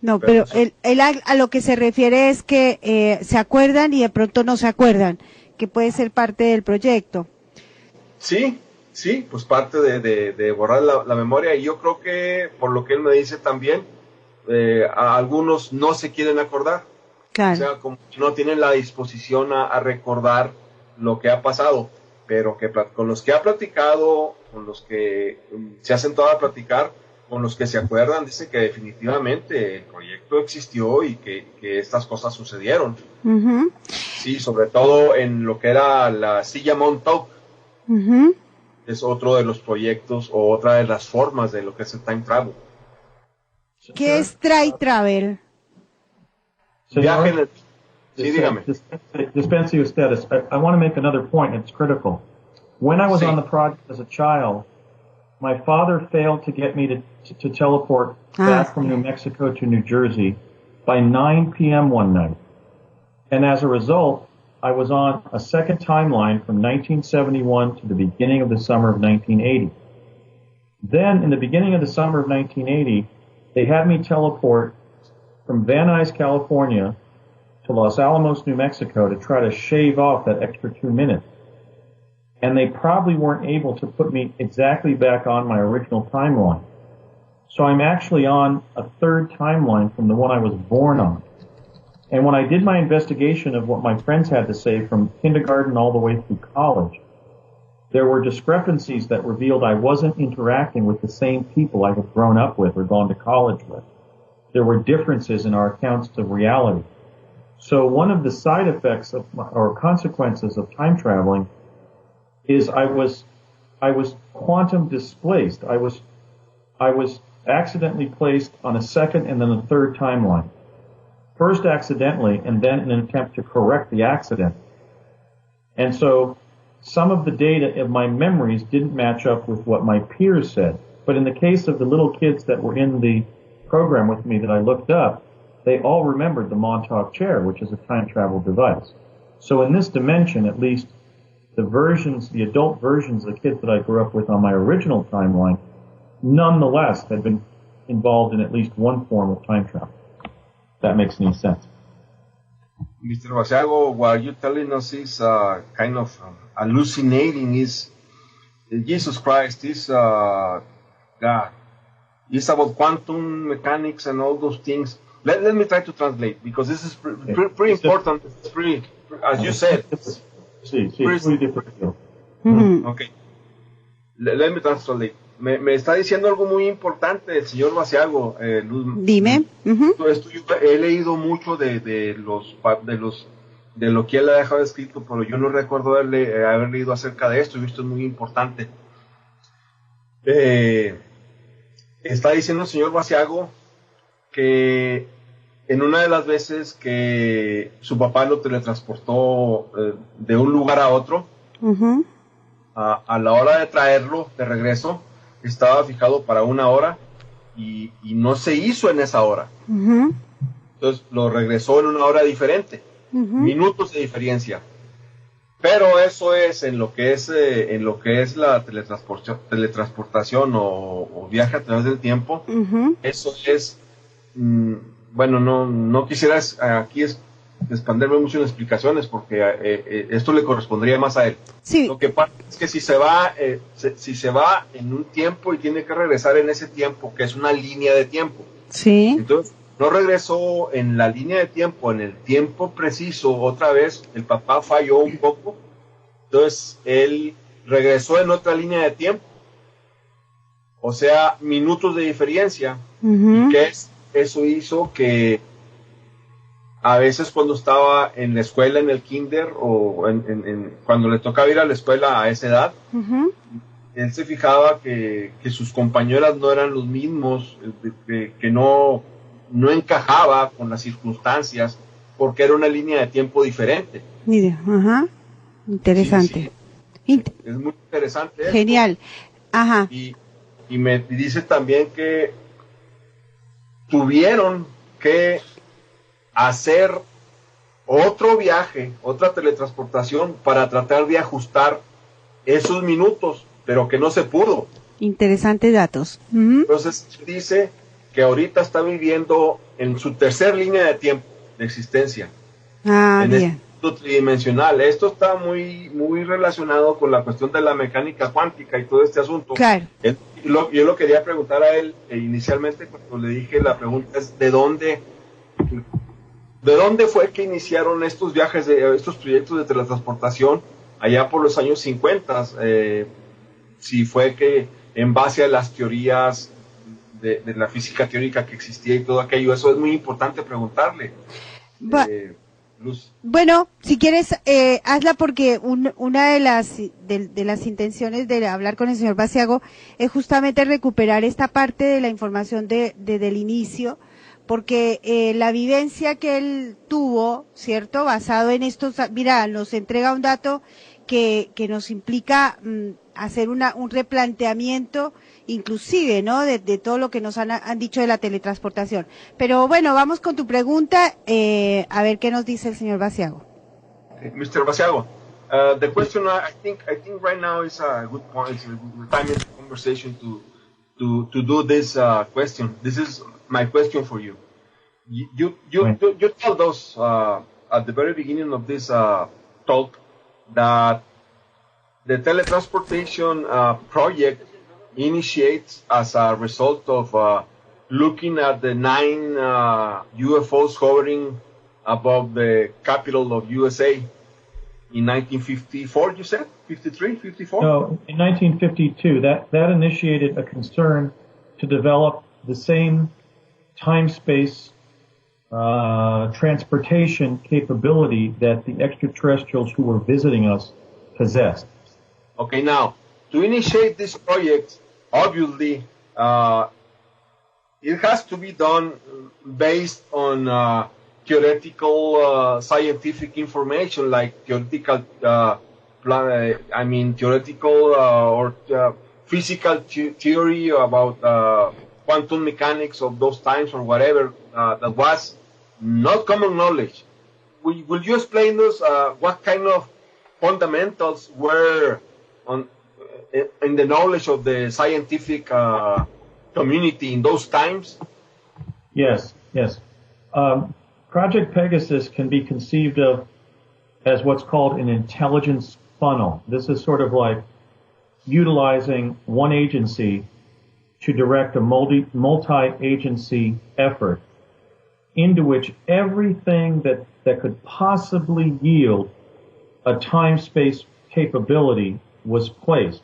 No, pero él a lo que se refiere es que se acuerdan y de pronto no se acuerdan, que puede ser parte del proyecto. Sí, pues parte de borrar la memoria, y yo creo que, por lo que él me dice también, a algunos no se quieren acordar. Claro. O sea, como no tienen la disposición a recordar lo que ha pasado, pero que con los que ha platicado, con los que se ha sentado a platicar, con los que se acuerdan, dice que definitivamente el proyecto existió y que estas cosas sucedieron. Sí, sobre todo en lo que era la silla Montauk. Es otro de los proyectos o otra de las formas de lo que es el time travel. ¿Qué es time travel? Viaje en el... Sí, dígame. Dispense status. I want to make another point. It's critical. When I was on the project as a child, my father failed to get me to teleport back from New Mexico to New Jersey by 9 p.m. one night. And as a result, I was on a second timeline from 1971 to the beginning of the summer of 1980. Then, in the beginning of the summer of 1980, they had me teleport from Van Nuys, California to Los Alamos, New Mexico to try to shave off that extra 2 minutes. And they probably weren't able to put me exactly back on my original timeline. So I'm actually on a third timeline from the one I was born on. And when I did my investigation of what my friends had to say from kindergarten all the way through college, there were discrepancies that revealed I wasn't interacting with the same people I had grown up with or gone to college with. There were differences in our accounts of reality. So one of the side effects or consequences of time traveling is I was quantum displaced. I was accidentally placed on a second and then a third timeline. First accidentally, and then in an attempt to correct the accident. And so some of the data of my memories didn't match up with what my peers said. But in the case of the little kids that were in the program with me that I looked up, they all remembered the Montauk chair, which is a time travel device. So in this dimension, at least, the adult versions of the kids that I grew up with on my original timeline, nonetheless had been involved in at least one form of time travel. that makes any sense. Mr. Basiago, what you're telling us is kind of hallucinating. Is Jesus Christ is God. It's about quantum mechanics and all those things. Let me try to translate, because this is pretty important. It's pretty, as you said. Sí, muy difficult. Okay. Let me translate. Me está diciendo algo muy importante el señor Basiago. Dime. He leído mucho de lo que él ha dejado escrito, pero yo no recuerdo haber leído acerca de esto, y esto es muy importante. Está diciendo el señor Basiago que en una de las veces que su papá lo teletransportó de un lugar a otro, a la hora de traerlo de regreso, estaba fijado para 1 hora y no se hizo en esa hora. Entonces lo regresó en 1 hora diferente, minutos de diferencia. Pero eso es en lo que es la teletransportación o viaje a través del tiempo. Eso es bueno, no quisiera aquí expanderme mucho en explicaciones, porque esto le correspondría más a él. Sí. Lo que pasa es que si se va en un tiempo y tiene que regresar en ese tiempo, que es una línea de tiempo. Sí. Entonces, no regresó en la línea de tiempo, en el tiempo preciso, otra vez, el papá falló un poco, entonces él regresó en otra línea de tiempo, o sea, minutos de diferencia, y que eso hizo que a veces cuando estaba en la escuela, en el kinder, o cuando le tocaba ir a la escuela a esa edad, él se fijaba que sus compañeras no eran los mismos, que no encajaba con las circunstancias, porque era una línea de tiempo diferente. Interesante. Sí. Es muy interesante esto. Genial. Y me dice también que tuvieron que hacer otro viaje, otra teletransportación, para tratar de ajustar esos minutos, pero que no se pudo. Interesantes datos. Entonces dice que ahorita está viviendo en su tercer línea de tiempo de existencia. Bien. Este mundo tridimensional. Esto está muy relacionado con la cuestión de la mecánica cuántica y todo este asunto. Claro. Yo lo quería preguntar a él inicialmente, cuando le dije, la pregunta es ¿de dónde fue que iniciaron estos viajes, estos proyectos de teletransportación allá por los años 50? Si fue que en base a las teorías de la física teórica que existía y todo aquello, eso es muy importante preguntarle. Luz. Bueno, si quieres, hazla, porque una de las intenciones de hablar con el señor Basiago es justamente recuperar esta parte de la información desde el inicio, porque la vivencia que él tuvo, ¿cierto?, basado en estos, mira, nos entrega un dato que nos implica hacer un replanteamiento, inclusive, ¿no?, de todo lo que nos han dicho de la teletransportación. Pero bueno, vamos con tu pregunta, a ver qué nos dice el señor Basiago. Mr. Basiago, the question I think right now is a good point. It's a good time in the conversation to do this question. This is my question for you. You told us at the very beginning of this talk that the teletransportation project initiates as a result of looking at the 9 UFOs hovering above the capital of USA in 1954, you said? 53, 54? No, in 1952. That initiated a concern to develop the same time-space transportation capability that the extraterrestrials who were visiting us possessed. Okay, now, to initiate this project, obviously, it has to be done based on theoretical scientific information, like theoretical or physical theory about quantum mechanics of those times or whatever that was not common knowledge. Will you explain us what kind of fundamentals were in the knowledge of the scientific community in those times? Yes. Project Pegasus can be conceived of as what's called an intelligence funnel. This is sort of like utilizing one agency to direct a multi-agency effort into which everything that could possibly yield a time-space capability was placed,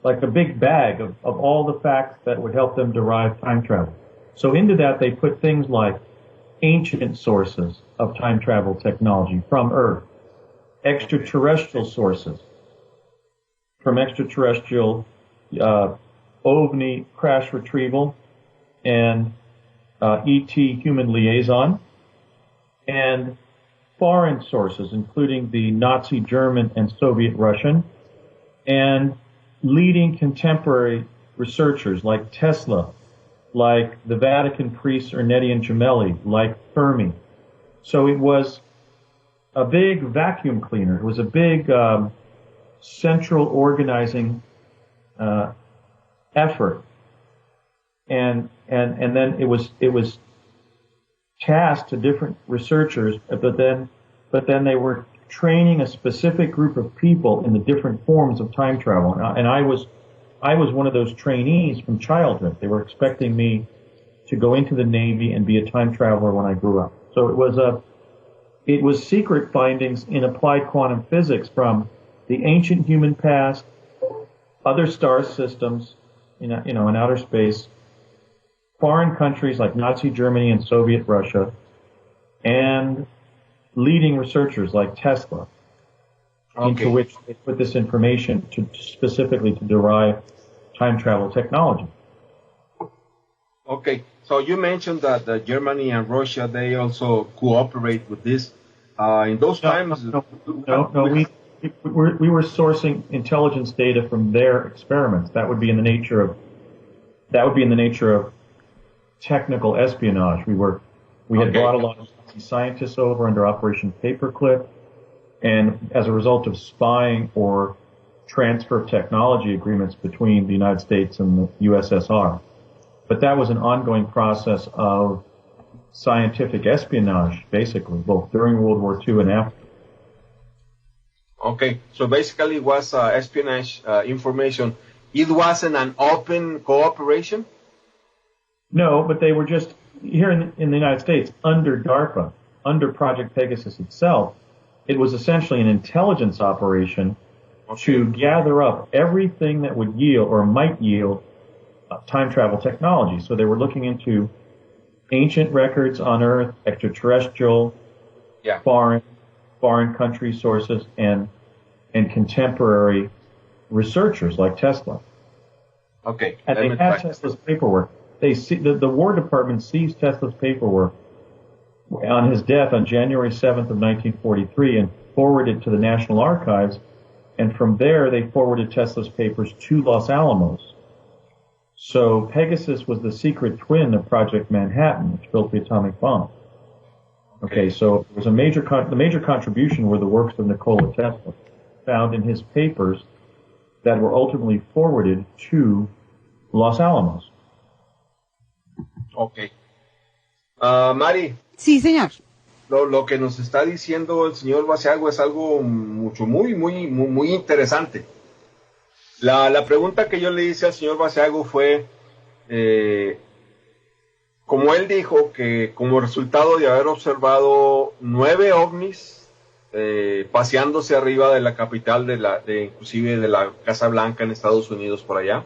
like a big bag of all the facts that would help them derive time travel. So into that they put things like ancient sources of time travel technology from Earth, extraterrestrial sources from extraterrestrial OVNI crash retrieval and ET human liaison, and foreign sources, including the Nazi German and Soviet Russian, and leading contemporary researchers like Tesla, like the Vatican priests Ernetti and Gemelli, like Fermi. So it was a big vacuum cleaner. It was a big central organizing effort, and then it was tasked to different researchers, but then they were training a specific group of people in the different forms of time travel, and I was one of those trainees from childhood. They were expecting me to go into the Navy and be a time traveler when I grew up. So it was secret findings in applied quantum physics from the ancient human past, other star systems, in outer space, foreign countries like Nazi Germany and Soviet Russia, and leading researchers like Tesla, into which they put this information specifically to derive time travel technology. Okay, so you mentioned that Germany and Russia, they also cooperate with this. In those times, we were sourcing intelligence data from their experiments. That would be in the nature of technical espionage. We had brought a lot of scientists over under Operation Paperclip, and as a result of spying or transfer of technology agreements between the United States and the USSR. But that was an ongoing process of scientific espionage, basically, both during World War II and after. Okay, so basically it was espionage information. It wasn't an open cooperation? No, but they were just, here in the United States, under DARPA, under Project Pegasus itself, it was essentially an intelligence operation to gather up everything that would yield or might yield time travel technology. So they were looking into ancient records on Earth, extraterrestrial, foreign country sources, and contemporary researchers like Tesla. Okay. And they had Tesla's paperwork. The War Department seized Tesla's paperwork on his death on January 7th of 1943 and forwarded it to the National Archives. And from there, they forwarded Tesla's papers to Los Alamos. So Pegasus was the secret twin of Project Manhattan, which built the atomic bomb. Okay, so it was the major contribution were the works of Nikola Tesla, found in his papers that were ultimately forwarded to Los Alamos. Okay. Mari. Sí, señor. Lo que nos está diciendo el señor Basiago es algo muy interesante. La pregunta que yo le hice al señor Basiago fue, como él dijo, que como resultado de haber observado 9 ovnis paseándose arriba de la capital inclusive de la Casa Blanca en Estados Unidos por allá.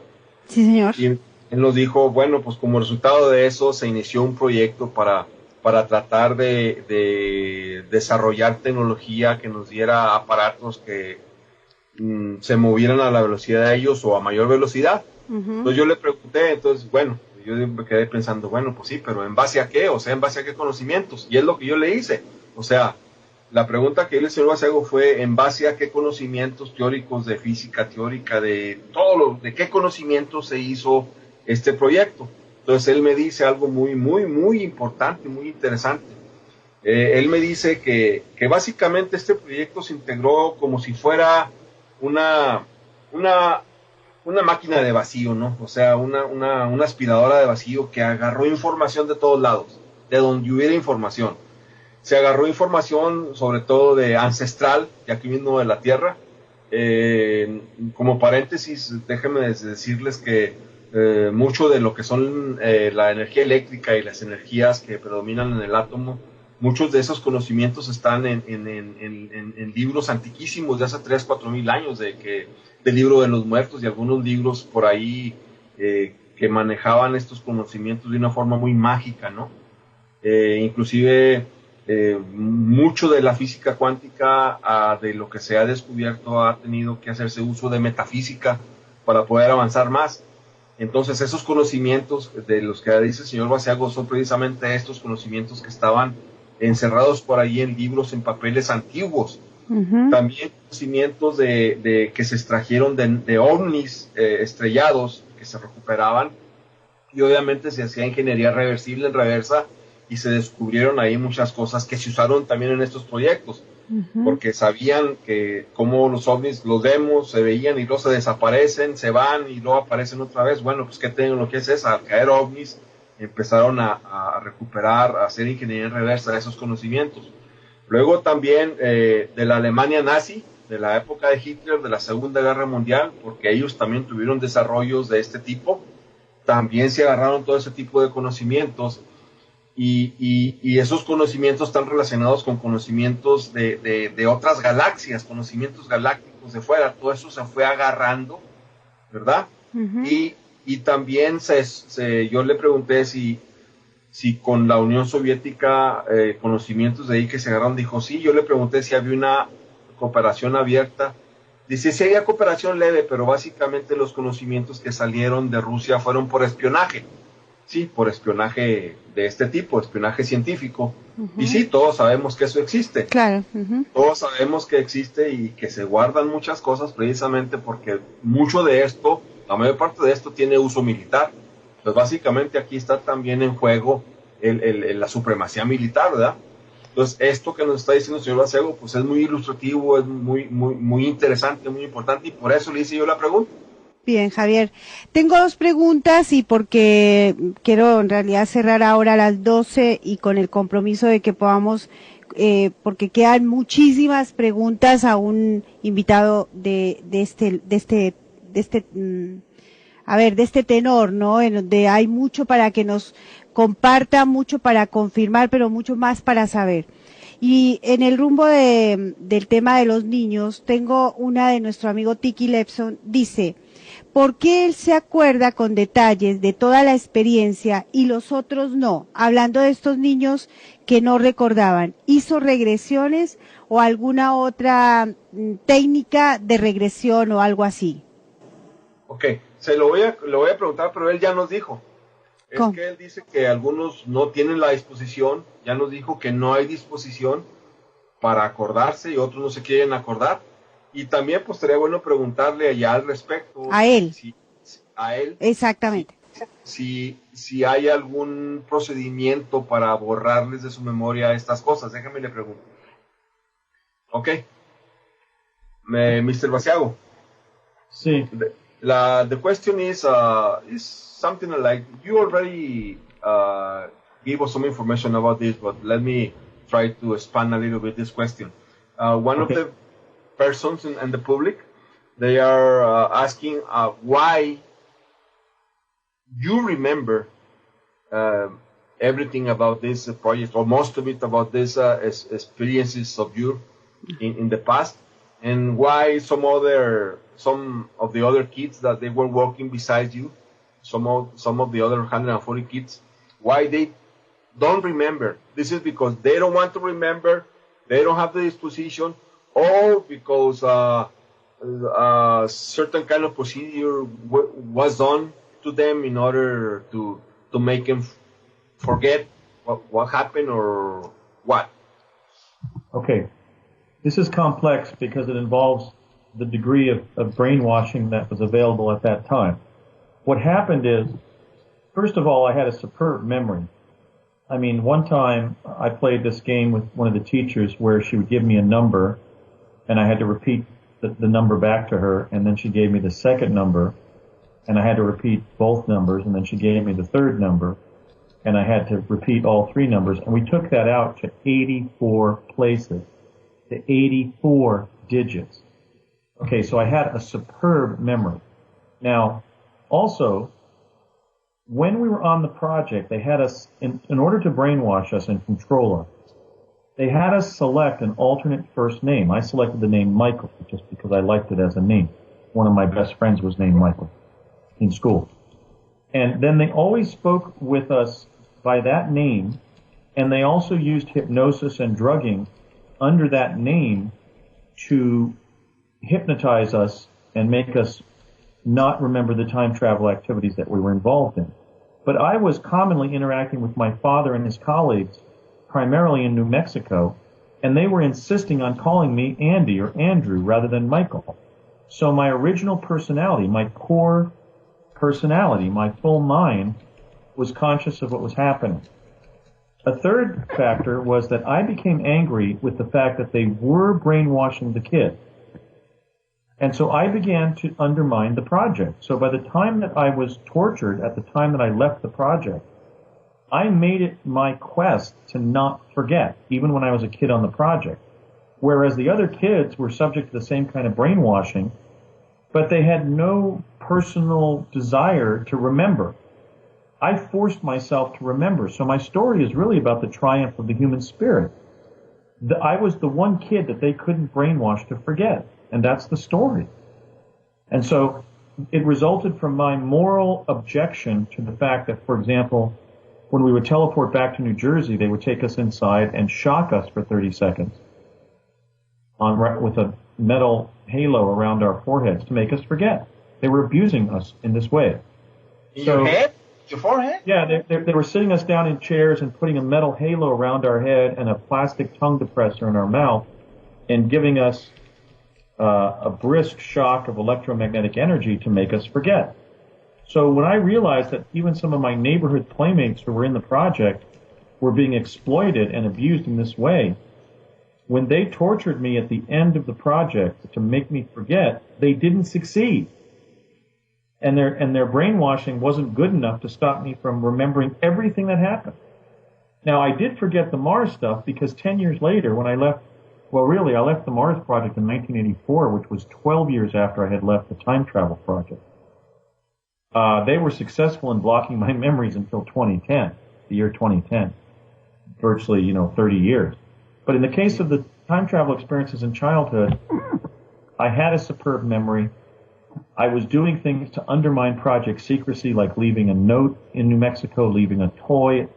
Sí, señor. Y él nos dijo, bueno, pues como resultado de eso se inició un proyecto para tratar de desarrollar tecnología que nos diera aparatos que se movieran a la velocidad de ellos o a mayor velocidad. Entonces yo le pregunté, bueno, yo me quedé pensando, bueno, pues sí, pero ¿en base a qué? O sea, ¿en base a qué conocimientos? Y es lo que yo le hice. O sea, la pregunta que yo le hice al señor Basiago fue, ¿en base a qué conocimientos teóricos de física teórica, de qué conocimientos se hizo este proyecto? Entonces él me dice algo muy importante, muy interesante. Él me dice que básicamente este proyecto se integró como si fuera una máquina de vacío, ¿no? O sea, una aspiradora de vacío que agarró información de todos lados. de donde hubiera información. Se agarró información sobre todo de ancestral, de aquí mismo de la Tierra. Como paréntesis, déjenme decirles que mucho de lo que son la energía eléctrica y las energías que predominan en el átomo, muchos de esos conocimientos están en libros antiquísimos de hace 3-4 mil años, del libro de los muertos y algunos libros por ahí que manejaban estos conocimientos de una forma muy mágica, ¿no? Inclusive mucho de la física cuántica, de lo que se ha descubierto, ha tenido que hacerse uso de metafísica para poder avanzar más. Entonces esos conocimientos de los que dice el señor Basiago son precisamente estos conocimientos que estaban encerrados por ahí en libros, en papeles antiguos. Uh-huh. También conocimientos que se extrajeron de ovnis estrellados que se recuperaban, y obviamente se hacía ingeniería reversible en reversa, y se descubrieron ahí muchas cosas que se usaron también en estos proyectos, uh-huh. Porque sabían que como los ovnis los vemos, se veían y luego se desaparecen, se van y luego aparecen otra vez. Bueno, pues ¿qué tecnología es esa? Al caer ovnis empezaron a recuperar, a hacer ingeniería en reversa de esos conocimientos. Luego también de la Alemania nazi, de la época de Hitler, de la Segunda Guerra Mundial, porque ellos también tuvieron desarrollos de este tipo, también se agarraron todo ese tipo de conocimientos, y esos conocimientos están relacionados con conocimientos de otras galaxias, conocimientos galácticos de fuera. Todo eso se fue agarrando, ¿verdad? Uh-huh. Y también yo le pregunté si con la Unión Soviética, conocimientos de ahí que se agarraron. Dijo sí. Yo le pregunté si había una cooperación abierta. Dice sí, había cooperación leve, pero básicamente los conocimientos que salieron de Rusia fueron por espionaje. Sí, por espionaje de este tipo, espionaje científico. Uh-huh. Y sí, todos sabemos que eso existe. Claro. Uh-huh. Todos sabemos que existe y que se guardan muchas cosas precisamente porque mucho de esto, la mayor parte de esto tiene uso militar. Pues básicamente aquí está también en juego la supremacía militar, ¿verdad? Entonces esto que nos está diciendo el señor Basiago, pues es muy ilustrativo, es muy interesante, muy importante, y por eso le hice yo la pregunta. Bien, Javier. Tengo dos preguntas, y porque quiero en realidad cerrar ahora a las 12 y con el compromiso de que podamos, porque quedan muchísimas preguntas a un invitado de este tenor, ¿no? En donde hay mucho para que nos comparta, mucho para confirmar, pero mucho más para saber. Y en el rumbo del tema de los niños, tengo una de nuestro amigo Tiki Lepson, dice: ¿por qué él se acuerda con detalles de toda la experiencia y los otros no? Hablando de estos niños que no recordaban, ¿hizo regresiones o alguna otra técnica de regresión o algo así? Ok, lo voy a preguntar, pero él ya nos dijo. ¿Cómo? Es que él dice que algunos no tienen la disposición, ya nos dijo que no hay disposición para acordarse y otros no se quieren acordar. Y también pues sería bueno preguntarle allá al respecto. A él. A él. Exactamente. Si hay algún procedimiento para borrarles de su memoria estas cosas. Déjame le pregunto. Ok. Mr. Basiago. Sí. The question is something like, you already gave us some information about this, but let me try to expand a little bit this question. One of the persons in the public, they are asking why you remember everything about this project, or most of it about this experiences of you in the past, and why some of the other kids that they were working beside you, some of the other 140 kids, why they don't remember. This is because they don't want to remember, they don't have the disposition, or because certain kind of procedure was done to them in order to make them forget what happened or what. Okay. This is complex because it involves the degree of brainwashing that was available at that time. What happened is, first of all, I had a superb memory. I mean, one time I played this game with one of the teachers where she would give me a number and I had to repeat the number back to her, and then she gave me the second number and I had to repeat both numbers, and then she gave me the third number. and I had to repeat all three numbers, and we took that out to 84 places, to 84 digits. Okay, so I had a superb memory. Now, also, when we were on the project, they had us, in order to brainwash us and control us, they had us select an alternate first name. I selected the name Michael just because I liked it as a name. One of my best friends was named Michael in school. And then they always spoke with us by that name, and they also used hypnosis and drugging under that name to hypnotize us and make us not remember the time travel activities that we were involved in. But I was commonly interacting with my father and his colleagues, primarily in New Mexico, and they were insisting on calling me Andy or Andrew rather than Michael. So my original personality, my core personality, my full mind, was conscious of what was happening. A third factor was that I became angry with the fact that they were brainwashing the kid. And so I began to undermine the project. So by the time that I was tortured, at the time that I left the project, I made it my quest to not forget, even when I was a kid on the project. Whereas the other kids were subject to the same kind of brainwashing, but they had no personal desire to remember. I forced myself to remember. So my story is really about the triumph of the human spirit. I was the one kid that they couldn't brainwash to forget. And that's the story. And so it resulted from my moral objection to the fact that, for example, when we would teleport back to New Jersey, they would take us inside and shock us for 30 seconds with a metal halo around our foreheads to make us forget. They were abusing us in this way. In your head? Your forehead? Yeah, they were sitting us down in chairs and putting a metal halo around our head and a plastic tongue depressor in our mouth and giving us a brisk shock of electromagnetic energy to make us forget. So when I realized that even some of my neighborhood playmates who were in the project were being exploited and abused in this way, when they tortured me at the end of the project to make me forget, they didn't succeed. And their brainwashing wasn't good enough to stop me from remembering everything that happened. Now, I did forget the Mars stuff because 10 years later, when I left, well, really, I left the Mars project in 1984, which was 12 years after I had left the time travel project. They were successful in blocking my memories until 2010, the year 2010, virtually, 30 years. But in the case of the time travel experiences in childhood, I had a superb memory. I was doing things to undermine project secrecy, like leaving a note in New Mexico, leaving a toy,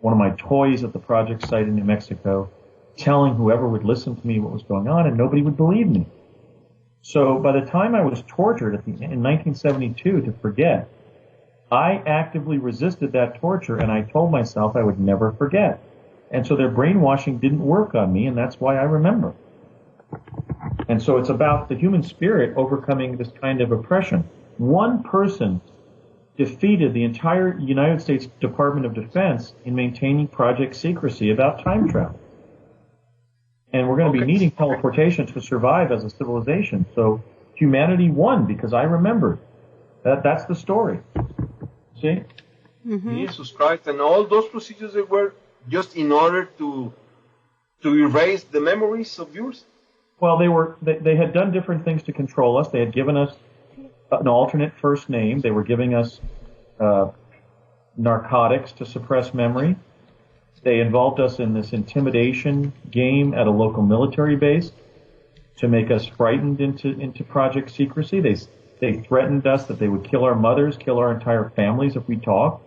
one of my toys at the project site in New Mexico, telling whoever would listen to me what was going on, and nobody would believe me. So by the time I was tortured in 1972 to forget, I actively resisted that torture, and I told myself I would never forget. And so their brainwashing didn't work on me, and that's why I remember. And so it's about the human spirit overcoming this kind of oppression. One person defeated the entire United States Department of Defense in maintaining project secrecy about time travel. And we're going to be needing teleportation to survive as a civilization. So humanity won because I remembered. That's the story. See? Mm-hmm. Jesus Christ. And all those procedures that were just in order to erase the memories of yours? Well, they had done different things to control us. They had given us an alternate first name. They were giving us narcotics to suppress memory. They involved us in this intimidation game at a local military base to make us frightened into project secrecy. They threatened us that they would kill our mothers, kill our entire families if we talked.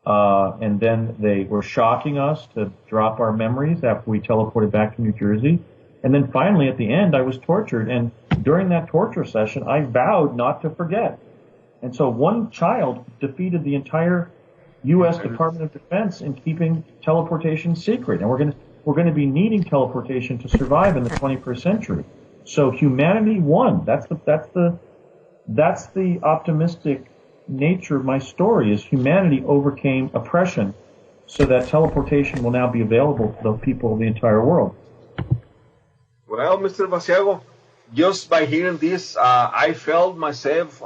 And then they were shocking us to drop our memories after we teleported back to New Jersey. And then finally, at the end, I was tortured. And during that torture session, I vowed not to forget. And so one child defeated the entire U.S. Department of Defense in keeping teleportation secret. And we're going to be needing teleportation to survive in the 21st century. So humanity won. That's the optimistic nature of my story, is humanity overcame oppression so that teleportation will now be available to the people of the entire world. Well, Mr. Basiago, just by hearing this, I felt myself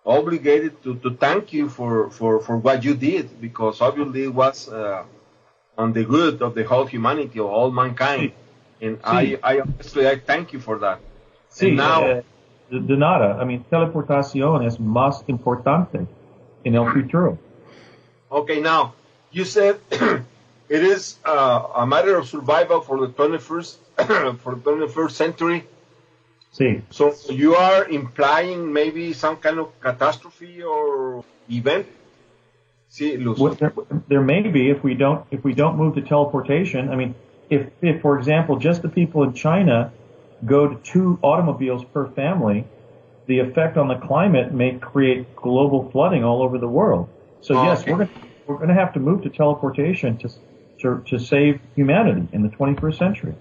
obligated to thank you for what you did, because obviously it was on the good of the whole humanity, of all mankind. And I honestly, I thank you for that. Sí, and now, de nada. I mean, teleportación es más importante en el futuro. Okay, now, you said it is a matter of survival for the 21st, for the 21st century. Sí. So you are implying maybe some kind of catastrophe or event? Sí, Luz. Well, there may be if we don't move to teleportation. I mean, if for example just the people in China go to 2 automobiles per family, the effect on the climate may create global flooding all over the world. So yes, we're going to have to move to teleportation to save humanity in the 21st century.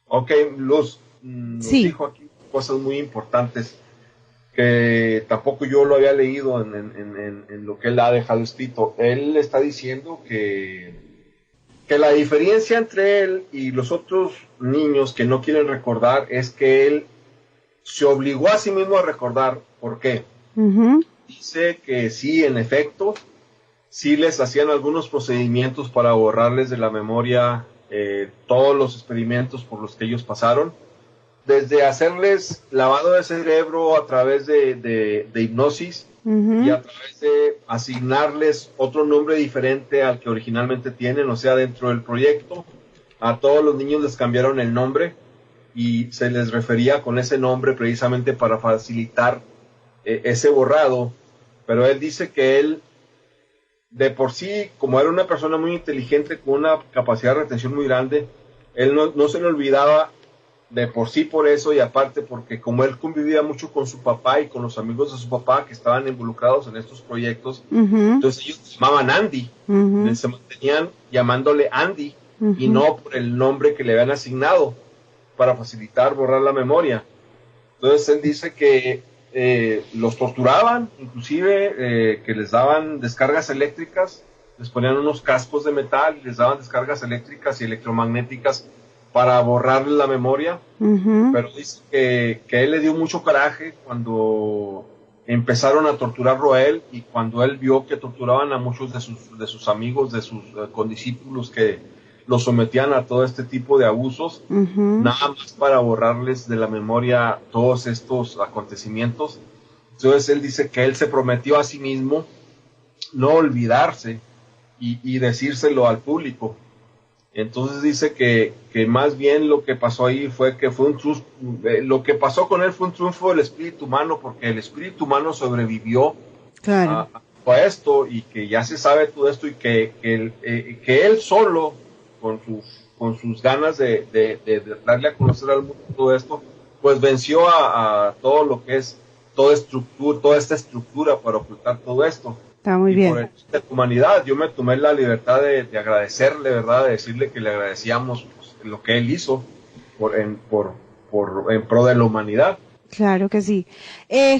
Okay, Luz, nos dijo aquí cosas muy importantes que tampoco yo lo había leído en lo que él ha dejado escrito. Él está diciendo que la diferencia entre él y los otros niños que no quieren recordar es que él se obligó a sí mismo a recordar. ¿Por qué? Uh-huh. Dice que sí, en efecto, sí les hacían algunos procedimientos para borrarles de la memoria todos los experimentos por los que ellos pasaron, desde hacerles lavado de cerebro a través de hipnosis, uh-huh, y a través de asignarles otro nombre diferente al que originalmente tienen. O sea, dentro del proyecto a todos los niños les cambiaron el nombre y se les refería con ese nombre precisamente para facilitar ese borrado. Pero él dice que él, de por sí, como era una persona muy inteligente con una capacidad de retención muy grande, él no se le olvidaba de por sí por eso, y aparte porque como él convivía mucho con su papá y con los amigos de su papá que estaban involucrados en estos proyectos, uh-huh, entonces ellos se llamaban Andy, uh-huh, se mantenían llamándole Andy, uh-huh, y no por el nombre que le habían asignado para facilitar borrar la memoria. Entonces él dice que los torturaban, inclusive que les daban descargas eléctricas, les ponían unos cascos de metal y les daban descargas eléctricas y electromagnéticas para borrarle la memoria. Uh-huh. Pero dice que él le dio mucho coraje cuando empezaron a torturarlo a él, y cuando él vio que torturaban a muchos de sus amigos, de sus condiscípulos, que los sometían a todo este tipo de abusos, uh-huh, nada más para borrarles de la memoria todos estos acontecimientos. Entonces él dice que él se prometió a sí mismo no olvidarse y decírselo al público. Entonces dice que más bien lo que pasó ahí fue que lo que pasó con él fue un triunfo del espíritu humano, porque el espíritu humano sobrevivió, claro, a esto, y que ya se sabe todo esto, y que él solo, con sus ganas de darle a conocer al mundo todo esto, pues venció a todo lo que es toda esta estructura para ocultar todo esto. Está muy bien. Por el de la humanidad, yo me tomé la libertad de agradecerle, ¿verdad? De decirle que le agradecíamos, pues, lo que él hizo en pro de la humanidad. Claro que sí.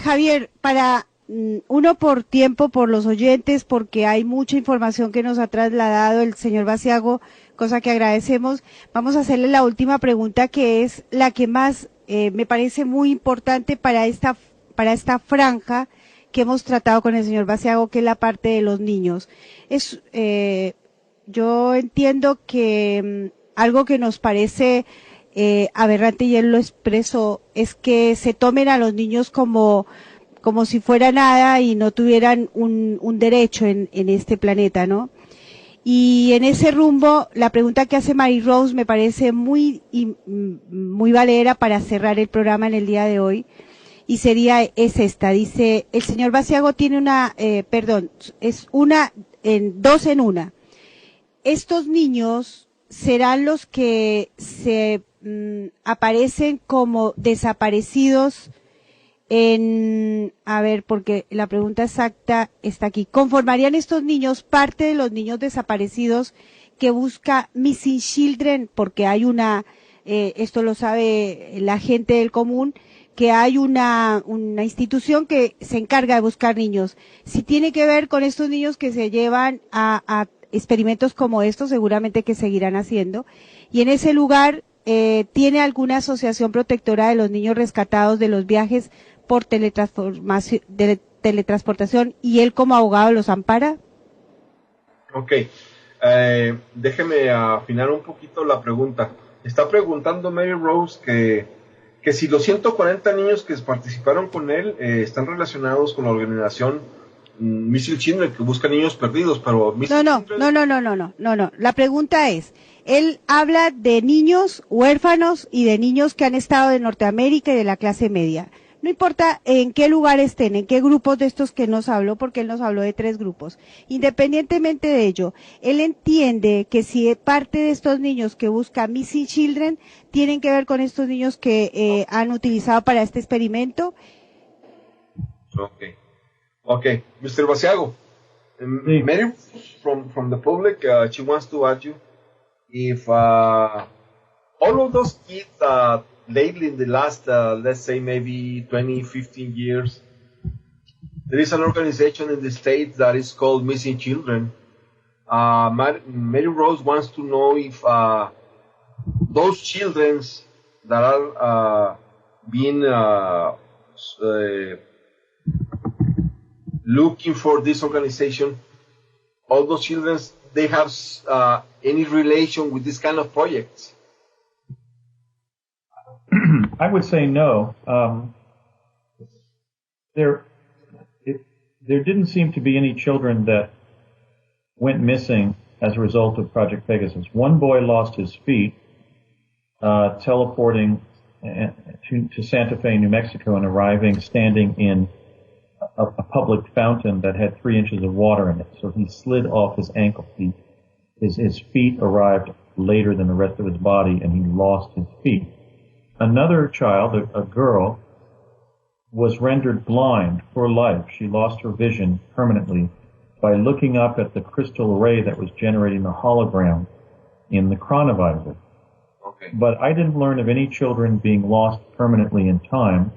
Javier, para uno, por tiempo, por los oyentes, porque hay mucha información que nos ha trasladado el señor Basiago, cosa que agradecemos, vamos a hacerle la última pregunta, que es la que más me parece muy importante para esta franja que hemos tratado con el señor Basiago, que es la parte de los niños. Yo entiendo que algo que nos parece aberrante, y él lo expresó, es que se tomen a los niños como si fuera nada y no tuvieran un derecho en este planeta, ¿no? Y en ese rumbo, la pregunta que hace Mary Rose me parece muy valera para cerrar el programa en el día de hoy. Y es esta, dice, el señor Basiago tiene es dos en una. Estos niños serán los que se aparecen como desaparecidos porque la pregunta exacta está aquí. ¿Conformarían estos niños parte de los niños desaparecidos que busca Missing Children? Porque hay esto lo sabe la gente del común, que hay una institución que se encarga de buscar niños. Si tiene que ver con estos niños que se llevan a experimentos como estos, seguramente que seguirán haciendo. Y en ese lugar, ¿tiene alguna asociación protectora de los niños rescatados de los viajes por teletransportación y él como abogado los ampara? Ok, déjeme afinar un poquito la pregunta. Está preguntando Mary Rose que si los 140 niños que participaron con él están relacionados con la organización Missing Children, que busca niños perdidos, pero No. La pregunta es, él habla de niños huérfanos y de niños que han estado de Norteamérica y de la clase media. No importa en qué lugar estén, en qué grupos de estos que nos habló, porque él nos habló de 3 grupos. Independientemente de ello, él entiende que si parte de estos niños que busca Missing Children tienen que ver con estos niños que han utilizado para este experimento. Okay, Mr. Basiago, Mary from the public, she wants to ask you if all of those kids lately in the last, let's say maybe 20, 15 years, there is an organization in the States that is called Missing Children. Mary Rose wants to know if those children that are being looking for this organization, all those children, they have any relation with this kind of projects? I would say no. There didn't seem to be any children that went missing as a result of Project Pegasus. One boy lost his feet teleporting to Santa Fe, New Mexico, and arriving standing in a public fountain that had 3 inches of water in it. So he slid off his ankle. His feet arrived later than the rest of his body, and he lost his feet. Another child, a girl, was rendered blind for life. She lost her vision permanently by looking up at the crystal array that was generating a hologram in the chronovisor. Okay. But I didn't learn of any children being lost permanently in time.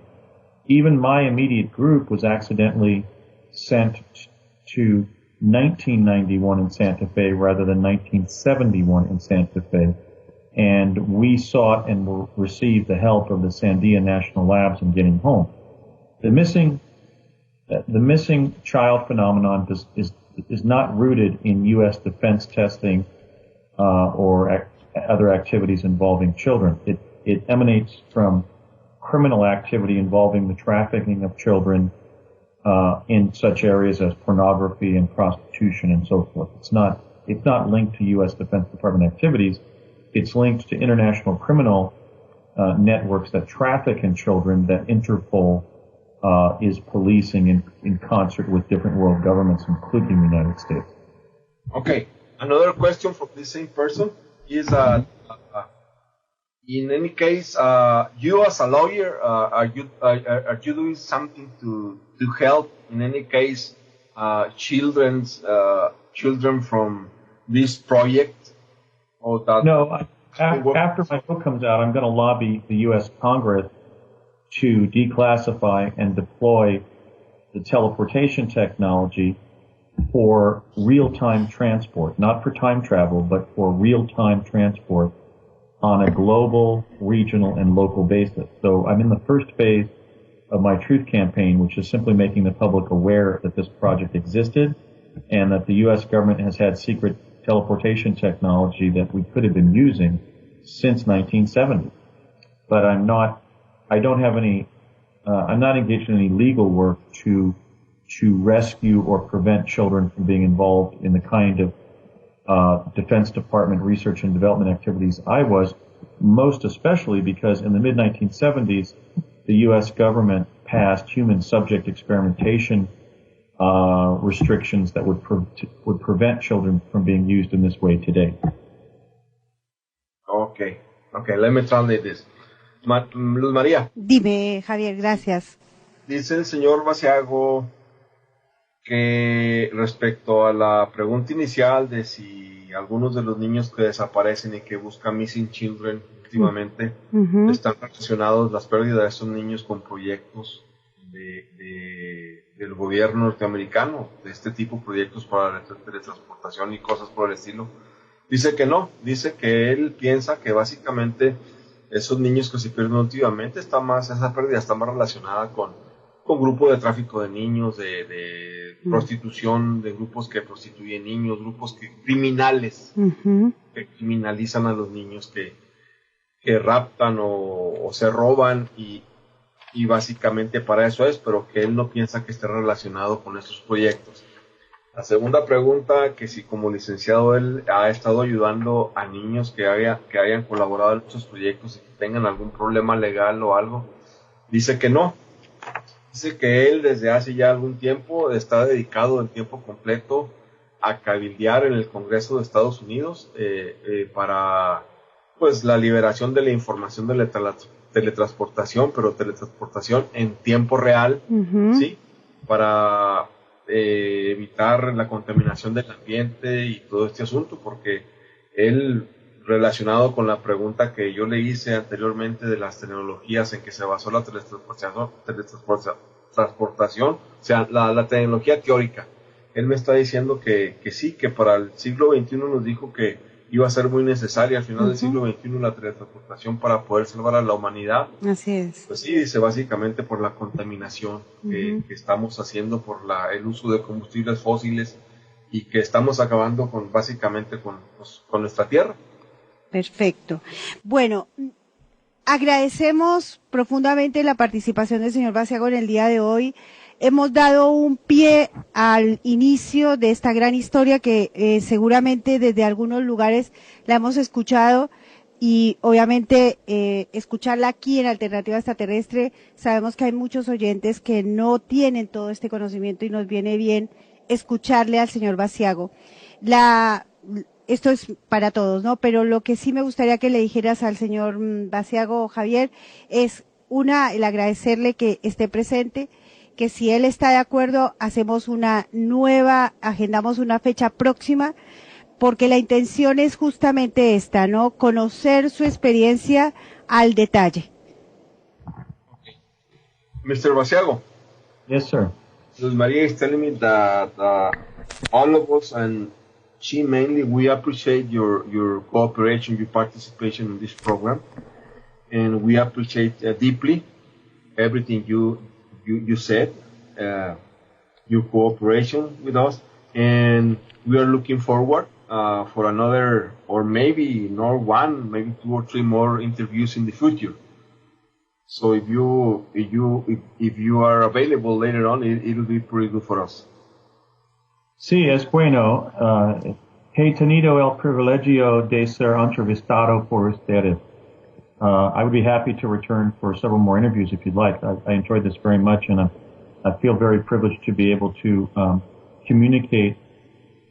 Even my immediate group was accidentally sent to 1991 in Santa Fe rather than 1971 in Santa Fe. And we sought and received the help of the Sandia National Labs in getting home. The missing child phenomenon is not rooted in U.S. defense testing or other activities involving children. It emanates from criminal activity involving the trafficking of children in such areas as pornography and prostitution and so forth. It's not linked to U.S. Defense Department activities. It's linked to international criminal networks that traffic in children that Interpol is policing in concert with different world governments, including the United States. Okay. Another question from the same person is, in any case, you as a lawyer, are you doing something to help in any case children from this project? Or that no, after my book comes out, I'm going to lobby the U.S. Congress to declassify and deploy the teleportation technology for real-time transport, not for time travel, but for real-time transport on a global, regional, and local basis. So I'm in the first phase of my truth campaign, which is simply making the public aware that this project existed and that the U.S. government has had secret teleportation technology that we could have been using since 1970. But I'm not engaged in any legal work to rescue or prevent children from being involved in the kind of Defense Department research and development activities I was, most especially because in the mid-1970s, the U.S. government passed human subject experimentation restrictions that would prevent children from being used in this way today. Okay, let me translate this. Luz María. Dime, Javier, gracias. Dice el señor Basiago que respecto a la pregunta inicial de si algunos de los niños que desaparecen y que buscan Missing Children últimamente están relacionados las pérdidas de esos niños con proyectos del gobierno norteamericano, de este tipo de proyectos para la teletransportación y cosas por el estilo. Dice que no, dice que él piensa que básicamente esos niños que se pierden últimamente esa pérdida está más relacionada con con grupos de tráfico de niños, de prostitución, de grupos que prostituyen niños, grupos criminales, que criminalizan a los niños, que raptan o se roban y básicamente para eso es, pero que él no piensa que esté relacionado con estos proyectos. La segunda pregunta, que si como licenciado él ha estado ayudando a niños que hayan colaborado en estos proyectos y que tengan algún problema legal o algo, dice que no. Dice que él desde hace ya algún tiempo está dedicado en tiempo completo a cabildear en el Congreso de Estados Unidos para pues la liberación de la información de la teletransportación, pero teletransportación en tiempo real, ¿sí? Para evitar la contaminación del ambiente y todo este asunto, porque él, relacionado con la pregunta que yo le hice anteriormente de las tecnologías en que se basó la teletransportación, o sea, la tecnología teórica, él me está diciendo que sí, que para el siglo XXI nos dijo que iba a ser muy necesaria al final del siglo XXI la teletransportación para poder salvar a la humanidad. Así es. Pues sí, dice básicamente por la contaminación que estamos haciendo por el uso de combustibles fósiles y que estamos acabando básicamente con nuestra tierra. Perfecto. Bueno, agradecemos profundamente la participación del señor Basiago en el día de hoy. Hemos dado un pie al inicio de esta gran historia que seguramente desde algunos lugares la hemos escuchado y obviamente escucharla aquí en Alternativa Extraterrestre, sabemos que hay muchos oyentes que no tienen todo este conocimiento y nos viene bien escucharle al señor Basiago. Esto es para todos, ¿no? Pero lo que sí me gustaría que le dijeras al señor Basiago, Javier, es el agradecerle que esté presente, que si él está de acuerdo, agendamos una fecha próxima, porque la intención es justamente esta, ¿no? Conocer su experiencia al detalle. Mr. Basiago. Yes, sir. Luz Maria is telling me that all of us, and she mainly, we appreciate your cooperation, your participation in this program, and we appreciate deeply everything you said, your cooperation with us, and we are looking forward for another, or maybe not one, maybe 2 or 3 more interviews in the future. So if you are available later on, it'll be pretty good for us. Sí, es bueno. He tenido el privilegio de ser entrevistado por ustedes. I would be happy to return for several more interviews if you'd like. I enjoyed this very much, and I feel very privileged to be able to communicate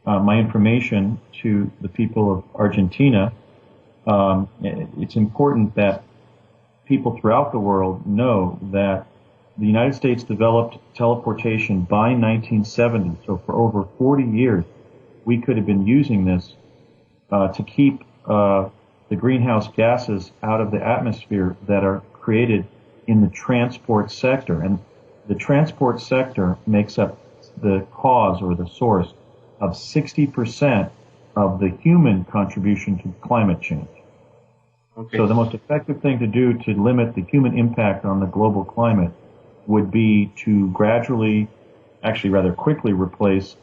my information to the people of Argentina. It's important that people throughout the world know that the United States developed teleportation by 1970. So for over 40 years, we could have been using this to keep the greenhouse gases out of the atmosphere that are created in the transport sector. And the transport sector makes up the cause or the source of 60% of the human contribution to climate change. Okay. So the most effective thing to do to limit the human impact on the global climate would be to gradually, actually rather quickly, replace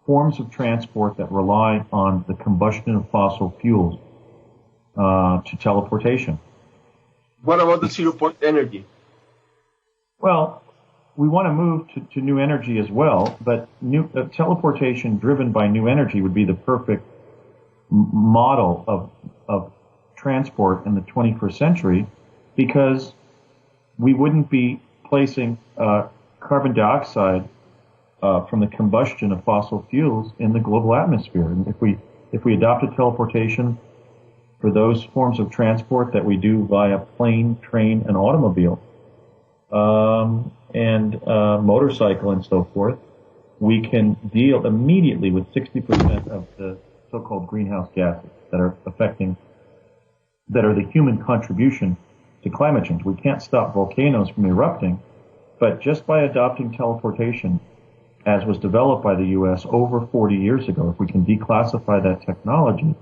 forms of transport that rely on the combustion of fossil fuels to teleportation. What about the 0-point energy? Well, we want to move to new energy as well, but teleportation driven by new energy would be the perfect model of transport in the 21st century, because we wouldn't be placing carbon dioxide from the combustion of fossil fuels in the global atmosphere. And if we adopted teleportation for those forms of transport that we do via plane, train, and automobile, and motorcycle and so forth, we can deal immediately with 60% of the so-called greenhouse gases that are the human contribution to climate change. We can't stop volcanoes from erupting, but just by adopting teleportation, as was developed by the U.S. over 40 years ago, if we can declassify that technology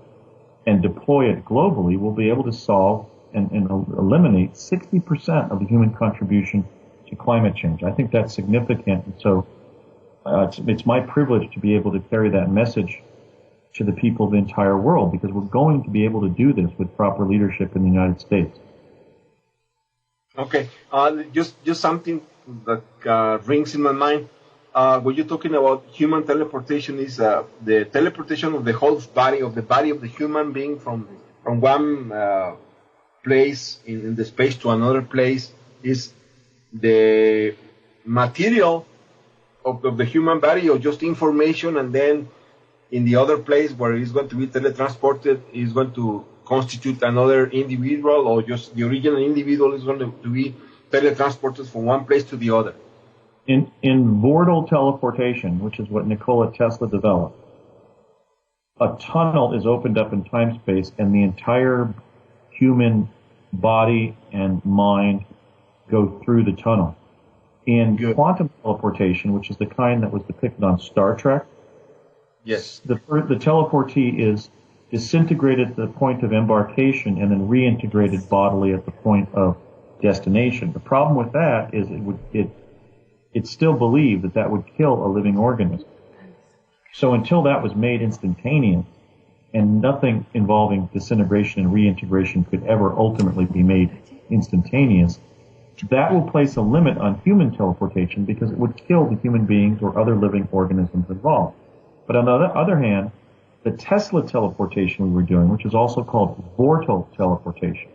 and deploy it globally, we'll be able to solve and eliminate 60% of the human contribution to climate change. I think that's significant. And so it's my privilege to be able to carry that message to the people of the entire world, because we're going to be able to do this with proper leadership in the United States. Okay, just something that rings in my mind. When you're talking about human teleportation, is the teleportation of the whole body of the human being from one place in the space to another place, is the material of the human body, or just information, and then in the other place where it's going to be teletransported is going to constitute another individual, or just the original individual is going to be teletransported from one place to the other. In vortal teleportation, which is what Nikola Tesla developed, a tunnel is opened up in time-space, and the entire human body and mind go through the tunnel. In quantum teleportation, which is the kind that was depicted on Star Trek, yes, the teleportee is disintegrated at the point of embarkation and then reintegrated bodily at the point of destination. The problem with that is it's still believed that would kill a living organism. So until that was made instantaneous, and nothing involving disintegration and reintegration could ever ultimately be made instantaneous, that will place a limit on human teleportation, because it would kill the human beings or other living organisms involved. But on the other hand, the Tesla teleportation we were doing, which is also called vortal teleportation,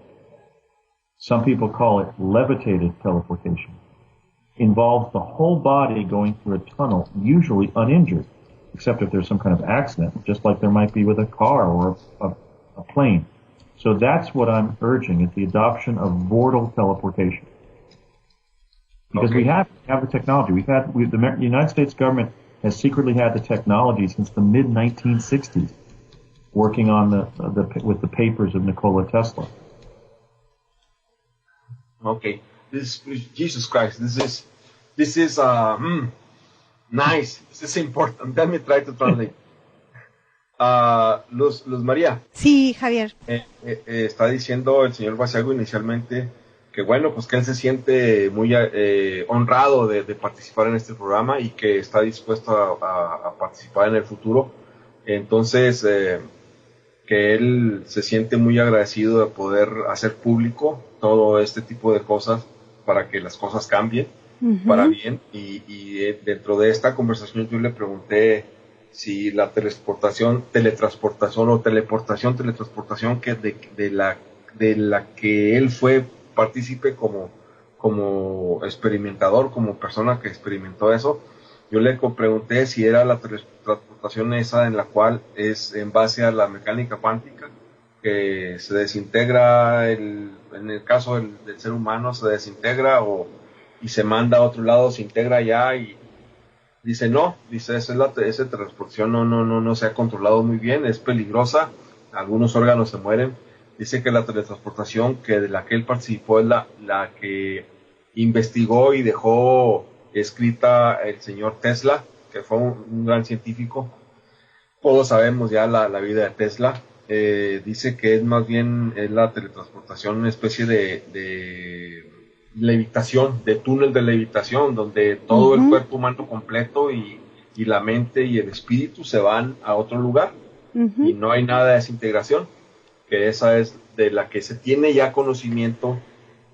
some people call it levitated teleportation, involves the whole body going through a tunnel, usually uninjured, except if there's some kind of accident, just like there might be with a car or a plane. So that's what I'm urging, is the adoption of vortal teleportation. Because we have the technology. The United States government has secretly had the technology since the mid-1960s, working on with the papers of Nikola Tesla. Okay, Jesus Christ, this is nice. This is important. Let me try to translate. Luz María. Sí, Javier. Está diciendo el señor Basiago inicialmente que bueno, pues que él se siente muy honrado de participar en este programa y que está dispuesto a participar en el futuro. Entonces, que él se siente muy agradecido de poder hacer público todo este tipo de cosas para que las cosas cambien para bien. Y dentro de esta conversación yo le pregunté si la teletransportación o teletransportación que de la que él fue partícipe como experimentador, como persona que experimentó eso, yo le pregunté si era la teletransportación esa en la cual es en base a la mecánica cuántica, que se desintegra, en el caso del ser humano se desintegra y se manda a otro lado, se integra allá, y dice no, dice esa teletransportación no se ha controlado muy bien, es peligrosa, algunos órganos se mueren. Dice que la teletransportación de la que él participó es la que investigó y dejó escrita el señor Tesla, que fue un gran científico. Todos sabemos ya la vida de Tesla. Dice que es más bien la teletransportación una especie de levitación, de túnel de levitación, donde todo el cuerpo humano completo y la mente y el espíritu se van a otro lugar y no hay nada de desintegración. Que esa es de la que se tiene ya conocimiento,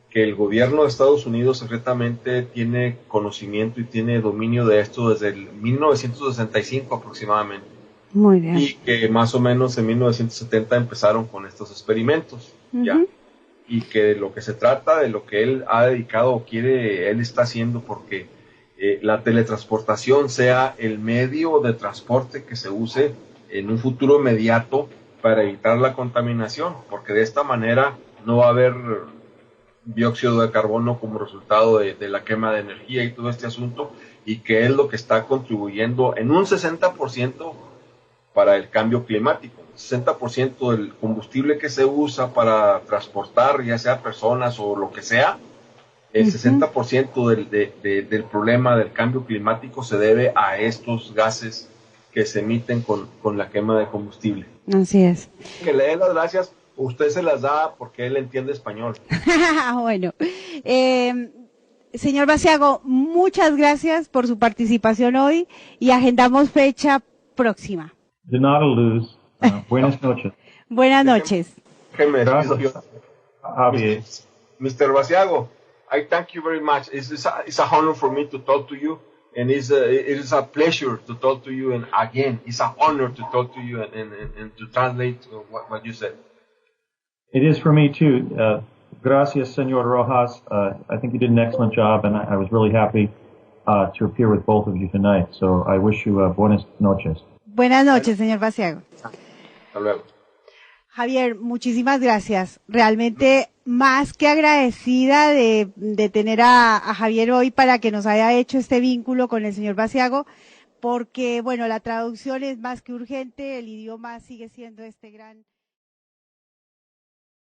que el gobierno de Estados Unidos secretamente tiene conocimiento y tiene dominio de esto desde el 1965 aproximadamente. Muy bien. Y que más o menos en 1970 empezaron con estos experimentos, ya. Y que de lo que se trata, de lo que él ha dedicado o él está haciendo porque la teletransportación sea el medio de transporte que se use en un futuro inmediato para evitar la contaminación, porque de esta manera no va a haber dióxido de carbono como resultado de la quema de energía y todo este asunto, y que es lo que está contribuyendo en un 60% para el cambio climático. 60% del combustible que se usa para transportar, ya sea personas o lo que sea, el 60% del problema del cambio climático se debe a estos gases que se emiten con la quema de combustible. Así es. Que le den las gracias, usted se las da porque él entiende español. Bueno, Señor Basiago, muchas gracias por su participación hoy y agendamos fecha próxima. De nada, Luz. Buenas noches. Buenas noches. Gracias, Javier. Mr. Basiago, I thank you very much. It's a honor for me to talk to you, and it is a pleasure to talk to you. And again, it's an honor to talk to you and to translate what you said. It is for me too. Gracias, Senor Rojas. I think you did an excellent job, and I was really happy to appear with both of you tonight. So I wish you buenas noches. Buenas noches, señor Basiago. Hasta luego. Javier, muchísimas gracias. Realmente más que agradecida de tener a Javier hoy para que nos haya hecho este vínculo con el señor Basiago, porque, bueno, la traducción es más que urgente, el idioma sigue siendo este gran